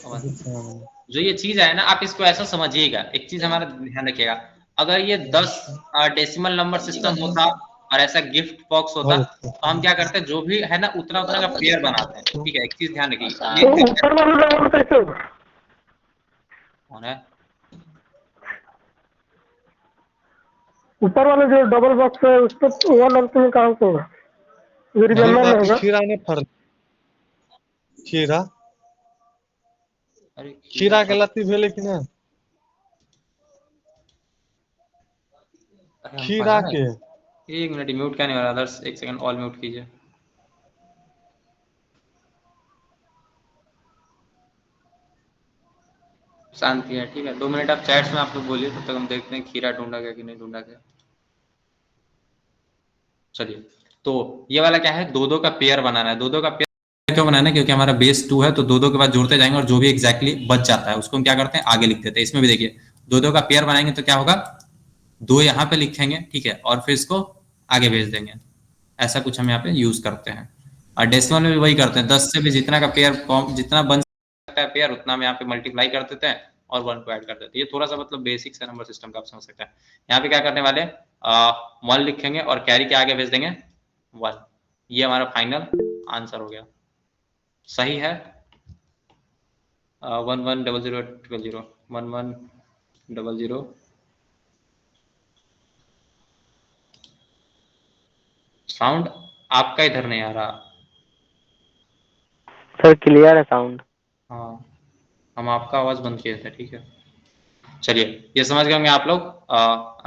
1। जो ये चीज है ना, आप इसको ऐसा समझिएगा, एक चीज हमारा ध्यान रखिएगा, अगर ये 10 डेसिमल नंबर सिस्टम होता और ऐसा गिफ्ट बॉक्स होता तो हम क्या करते हैं, जो भी है ना उतना उतना का पेयर बनाते हैं, ठीक है, एक चीज ध्यान रखिए, ये ऊपर वाला नंबर कैसे होगा? कौन है, ऊपर वाला जो डबल बॉक्स है उस पर 1 अंत में कहाँ से होगा? ये रिमेम्बर में होगा। खीरा ने फर खीरा अरे खीरा के लत्ती भेले कि ना अरे हम खीरा पढ़ा के है। एक मिनट, म्यूट क्या नहीं हो रहा अदर्स, एक सेकंड, ऑल म्यूट कीजिए। शांति है, ठीक है, 2 मिनट आप चैट्स में आप लोग बोलिए, तब तक हम देखते हैं खीरा ढूंढा गया कि नहीं ढूंढा गया। चलिए, तो ये वाला क्या है, 2 2 का पेयर बनाना है। 2 2 का पेयर क्यों बनाना है, क्योंकि हमारा बेस 2 है, तो 2 2 के बाद जोड़ते जाएंगे और जो भी एग्जैक्टली बच जाता है उसको हम क्या करते हैं, आगे लिख देते हैं। इसमें भी देखिए 2 2 का पेयर बनाएंगे तो क्या होगा, 2 यहाँ पे लिखेंगे, ठीक है, और फिर इसको आगे भेज देंगे। ऐसा कुछ हम यहाँ पे यूज करते हैं। और डेसिमल में भी वही करते हैं, 10 से भी जितना का पेयर जितना बन सकता है पेयर, उतना हम यहाँ पे मल्टीप्लाई कर देते हैं और 1 को ऐड कर देते हैं। ये थोड़ा सा मतलब बेसिक्स है नंबर सिस्टम का, आप समझ सकते हैं। यहाँ पे क्या करने वाले, 1 लिखेंगे और कैरी के आगे भेज देंगे 1। ये हमारा फाइनल आंसर हो गया। सही है, 1 1 0 0 0 0 1 1 0 0। साउंड आपका इधर नहीं आ रहा। सर क्लियर है साउंड। हाँ, हम आपका आवाज बंद किए थे, ठीक है। चलिए, ये समझ गए होंगे आप लोग।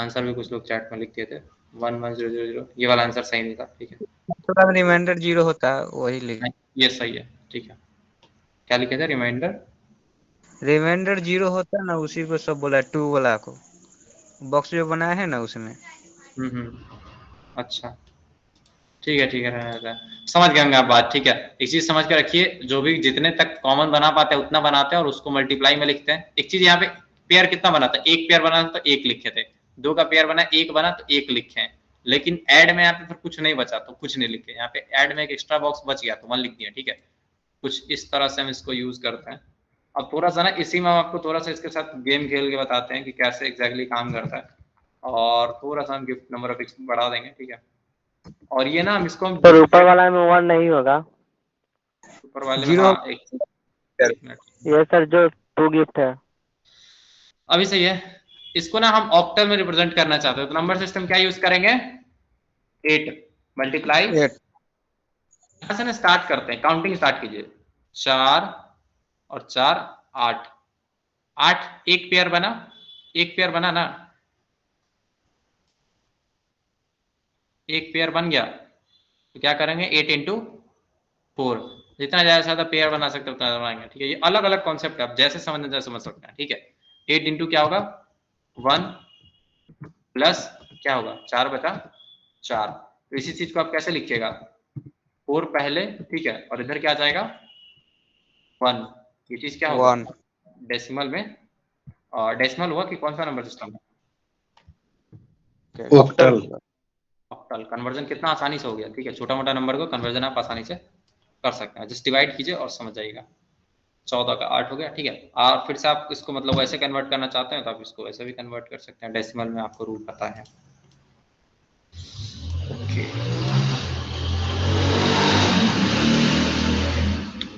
आंसर भी कुछ लोग चैट में लिख दिए थे, 1 1 0 0 0। ये वाला आंसर सही नहीं था, ठीक है, थोड़ा रिमाइंडर 0 होता है वही लिख। ये सही है, ठीक है। क्या लिखे थे, रिमाइंडर रिमाइंडर 0 होता है ना, उसी को सब बोला 2 वाला को बॉक्स जो बनाया है ना उसमें। अच्छा, ठीक है, ठीक है, रहने समझ गए होंगे आप बात, ठीक है। एक चीज समझ के रखिए, जो भी जितने तक कॉमन बना पाते हैं उतना बनाते हैं और उसको मल्टीप्लाई में लिखते हैं। एक चीज यहाँ पे, पेयर कितना बना था, एक पेयर बना तो 1 लिखे थे, 2 का पेयर बना 1 बना तो 1 लिखे हैं, लेकिन ऐड में यहाँ पे फिर कुछ नहीं बचा तो कुछ नहीं लिखे। यहाँ पे ऐड में एक एक्स्ट्रा बॉक्स बच गया तो 1 लिख दिया, ठीक है। कुछ इस तरह से हम इसको यूज करते हैं। अब थोड़ा सा ना इसी में हम आपको थोड़ा सा इसके साथ गेम खेल के बताते हैं कि कैसे एग्जैक्टली काम करता है, और थोड़ा सा हम गिफ्ट नंबर ऑफ बढ़ा देंगे, ठीक है। और ये ना हम इसको हम सर ऊपर वाला में 1 नहीं होगा। ऊपर वाले में, 0 हाँ, एक मिनट, ये सर जो 2 गिफ्ट है। अभी सही है। इसको ना हम ऑक्टल में रिप्रेजेंट करना चाहते हैं, तो नंबर सिस्टम क्या यूज करेंगे, 8 मल्टीप्लाई, 8 यहां से ना स्टार्ट करते हैं, काउंटिंग स्टार्ट कीजिए, 4 और 4 8 8, एक पेयर बना, एक पेयर बना ना, एक पेयर बन गया तो क्या करेंगे, 8 इंटू 4, जितना ज्यादा पेयर बना सकते हैं उतना बनाएंगे, ठीक है। ये अलग अलग कॉन्सेप्ट है, आप जैसे समझना चाहे समझ सकते हैं, ठीक है। 8 इंटू क्या होगा 1 प्लस क्या होगा 4 बचा 4। तो इसी चीज को आप कैसे लिखिएगा, 4 पहले, ठीक है, और इधर क्या आ जाएगा 1। ये चीज क्या होगा 1 डेसिमल में, और डेसिमल हुआ कि कौन सा नंबर सिस्टम है, ऑक्टल ऑक्टल। कन्वर्जन कितना आसानी से हो गया, ठीक है। छोटा मोटा नंबर को कन्वर्जन आप आसानी से कर सकते हैं, जस्ट डिवाइड कीजिए और समझ जाइएगा। 14 का 8 हो गया, ठीक है। और फिर से आप इसको मतलब वैसे कन्वर्ट करना चाहते हैं तो आप इसको वैसे भी कन्वर्ट कर सकते हैं, डेसिमल में आपको रूल पता है। ओके,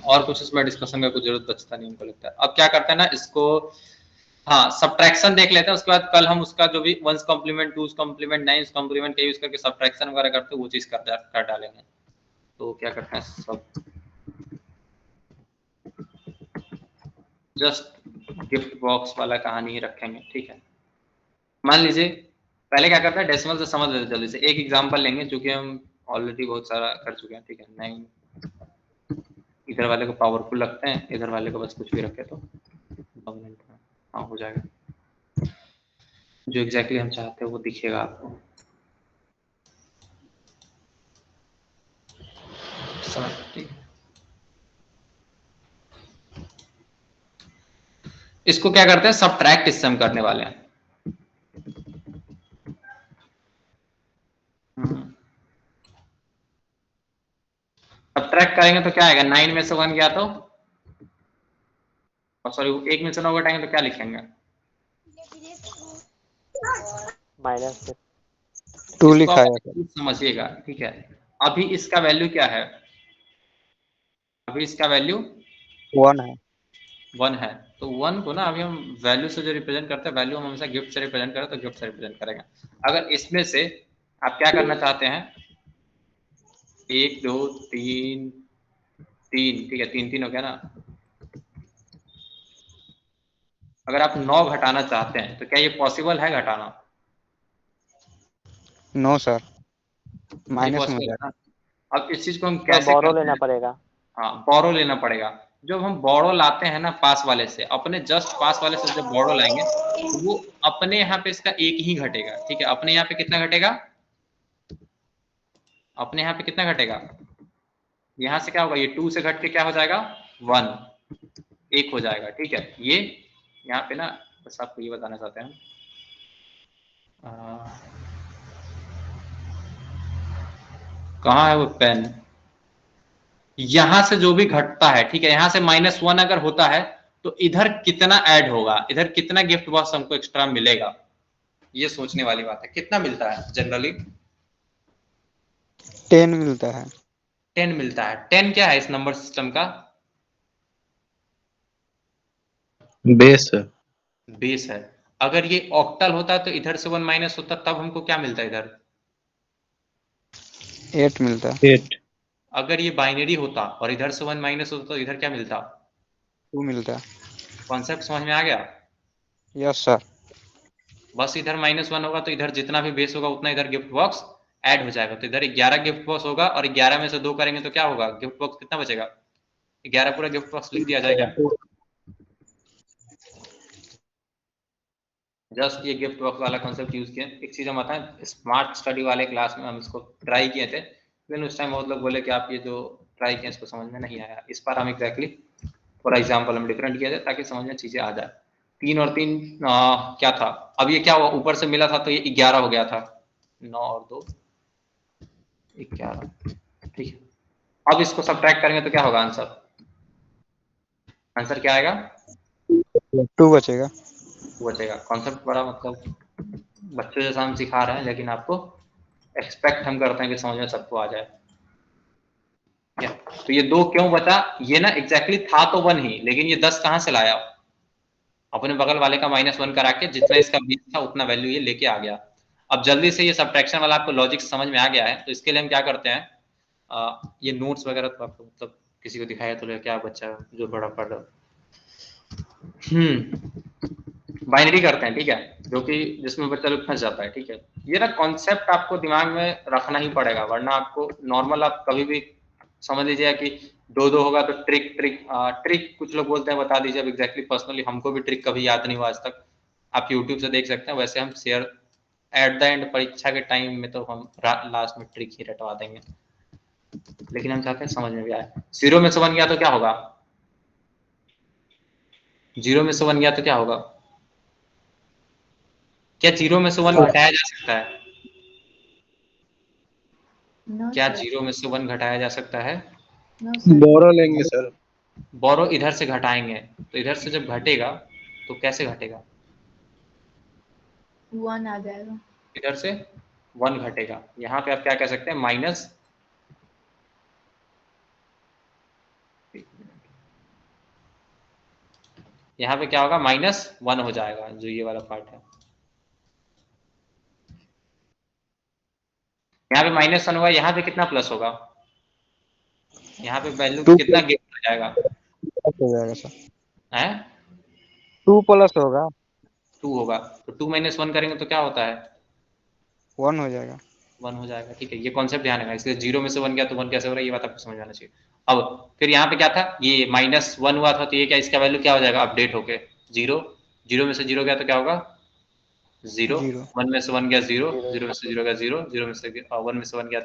और कुछ इसमें डिस्कशन का कुछ जरूरत बचता नहीं हमको लगता है। अब क्या करते हैं ना इसको, हाँ, सब्ट्रैक्शन देख लेते हैं, उसके बाद कल हम उसका जो भी 1s complement 2s complement 9s complement का यूज करके सब्ट्रैक्शन वगैरह करते हैं वो चीज कर डालेंगे। तो क्या करते हैं, सब जस्ट गिफ्ट बॉक्स वाला कहानी ही रखेंगे, ठीक है। मान लीजिए पहले क्या करते हैं, डेसिमल से समझ लेते जल्दी से। एक एग्जांपल लेंगे जो कि हम ऑलरेडी बहुत सारा कर चुके हैं, ठीक है। 9 इधर वाले को पावरफुल लगते हैं, इधर वाले को बस कुछ भी रखे तो डोमिनेंट है। हाँ हो जाएगा, जो एग्जैक्टली हम चाहते हैं वो दिखेगा आपको। ठीक है, इसको क्या करते हैं, सबट्रैक्ट इससे हम करने वाले हैं। सबट्रैक्ट करेंगे तो क्या आएगा, 9 में से 1 गया तो, सॉरी 1 में से 9 घटाएंगे तो क्या लिखेंगे, -6। 2 इसको लिखा आप है। समझिएगा, ठीक है। अभी इसका वैल्यू क्या है, अभी इसका वैल्यू 1 है। 1 है, तो 1 को ना अभी हम वैल्यू से जो रिप्रेजेंट करते हैं, वैल्यू हम हमेशा गिफ्ट से रिप्रेजेंट करें तो गिफ्ट से रिप्रेजेंट करेंगे। अगर इसमें से आप क्या करना चाहते हैं, 1 2 3 3, ठीक है, 3 3 हो गया ना। अगर आप 9 घटाना चाहते हैं तो क्या ये पॉसिबल है घटाना, नो सर, नहीं माइनस में हो पॉसिबल है जाएगा। ना। अब इस चीज को हम थोड़ा कैसे बोरो करते लेना हैं, पड़ेगा। हाँ बोरो लेना पड़ेगा। जब हम बोरो लाते हैं ना पास वाले से, अपने जस्ट पास वाले से जब बोरो लाएंगे तो वो अपने यहाँ पे इसका एक ही घटेगा, ठीक है। अपने यहाँ पे कितना घटेगा, अपने यहाँ पे कितना घटेगा, यहाँ से क्या होगा, ये 2 से घट के क्या हो जाएगा, 1, 1 हो जाएगा, ठीक है। ये यहाँ पे ना बस आपको ये बताना चाहते हैं, कहाँ है वो पेन, यहां से जो भी घटता है, ठीक है, यहां से -1 अगर होता है तो इधर कितना ऐड होगा, इधर कितना गिफ्ट बॉक्स हमको एक्स्ट्रा मिलेगा, ये सोचने वाली बात है। कितना मिलता है जनरली, 10 मिलता है। 10 मिलता है। 10 क्या है इस नंबर सिस्टम का, बेस है। बेस है। अगर ये ऑक्टल होता तो इधर से 1 माइनस होता, तब हमको क्या मिलता इधर, 8 मिलता है। 8। अगर ये बाइनरी होता और इधर से 1 माइनस होता तो इधर क्या मिलता, 2 मिलता है। कॉन्सेप्ट समझ में आ गया। Yes sir. बस इधर -1 होगा तो इधर जितना भी बेस होगा उतना इधर गिफ्ट बॉक्स ऐड हो जाएगा, तो इधर 11 गिफ्ट बॉक्स होगा, और 11 में से 2 करेंगे तो क्या होगा, गिफ्ट बॉक्स कितना बचेगा, 11 पूरा गिफ्ट बॉक्स लिख दिया जाएगा। जस्ट ये गिफ्ट बॉक्स वाला कॉन्सेप्ट यूज किया। एक चीज हम बताएं, स्मार्ट स्टडी वाले क्लास में हम इसको ट्राई किए थे, लेकिन उस टाइम बहुत लोग बोले कि आप ये जो ट्राई किए इसको समझ में नहीं आया। इस बार हम एग्जैक्टली फॉर एग्जाम्पल हम डिफरेंट किए थे ताकि समझ में चीजें आ जाए। 3 और 3 क्या था, अब ये क्या हुआ, ऊपर से मिला था तो ये 11 हो गया था, 9 और 2 11, ठीक है। अब इसको सब्ट्रैक्ट करेंगे तो क्या होगा आंसर, आंसर क्या आएगा, 2 बचेगा। बचेगा। कॉन्सेप्ट बड़ा मतलब बच्चों जैसा हम सिखा रहे हैं, लेकिन आपको एक्सपेक्ट हम करते हैं कि समझ में सबको आ जाए। तो ये 2 क्यों बचा, ये ना एग्जैक्टली था तो 1 ही, लेकिन ये 10 कहां से लाया, अपने बगल वाले का -1 करा के जितना इसका बेस था उतना वैल्यू ये लेके आ गया। अब जल्दी से ये सब्ट्रैक्शन वाला आपको लॉजिक समझ में आ गया है, तो इसके लिए हम क्या करते हैं, ये नोट्स वगैरह तो आपको मतलब किसी को दिखाया तो क्या बच्चा जो बड़ा पढ़ रहा, बाइनरी करते हैं, ठीक है, जो कि जिसमें बच्चा लोग फंस जाता है, ठीक है। ये ना कॉन्सेप्ट आपको दिमाग में रखना ही पड़ेगा, वरना आपको नॉर्मल आप कभी भी समझ लीजिए कि 2 होगा तो ट्रिक कुछ लोग बोलते हैं बता दीजिए। अब एग्जैक्टली पर्सनली हमको भी ट्रिक कभी याद नहीं हुआ आज तक, आप यूट्यूब से देख सकते हैं। वैसे हम शेयर एट द एंड परीक्षा के टाइम में तो हम लास्ट में ट्रिक ही रटवा देंगे, लेकिन हम चाहते हैं समझ में भी आए। 0 में से 1 गया तो क्या होगा, 0 में से 1 गया तो क्या होगा, क्या 0 में से 1 घटाया जा सकता है, नो क्या सर, 0 में से 1 घटाया जा सकता है, नो सर, बोरो लेंगे सर। बोरो इधर से घटाएंगे, तो इधर से जब घटेगा तो कैसे घटेगा, 1 आ जाएगा। इधर से 1 घटेगा। यहाँ पे आप क्या कह सकते हैं, माइनस, यहाँ पे क्या होगा, -1 हो जाएगा, जो ये वाला पार्ट है। यहाँ पे -1 होगा, यहाँ पे कितना प्लस होगा, यहाँ पे वैल्यू 2 कितना गिफ्ट हो जाएगा, हो जाएगा सर। है 2 प्लस होगा, 2 होगा, तो 2 - 1 करेंगे तो क्या होता है, 1 हो जाएगा। 1 हो जाएगा, ठीक है। ये कॉन्सेप्ट ध्यान रखना, इसलिए 0 में से 1 गया तो 1 कैसे हो रहा है, ये बात आपको समझ आना चाहिए। अब फिर यहाँ पे क्या था, ये -1 हुआ था, तो ये क्या, इसका वैल्यू क्या हो जाएगा अपडेट होके 0, 0 में से 0 गया तो क्या होगा 0, 1 में से 1 गया 0, 0 में से 0 गया 0, 0 में से 1 में से 1 गया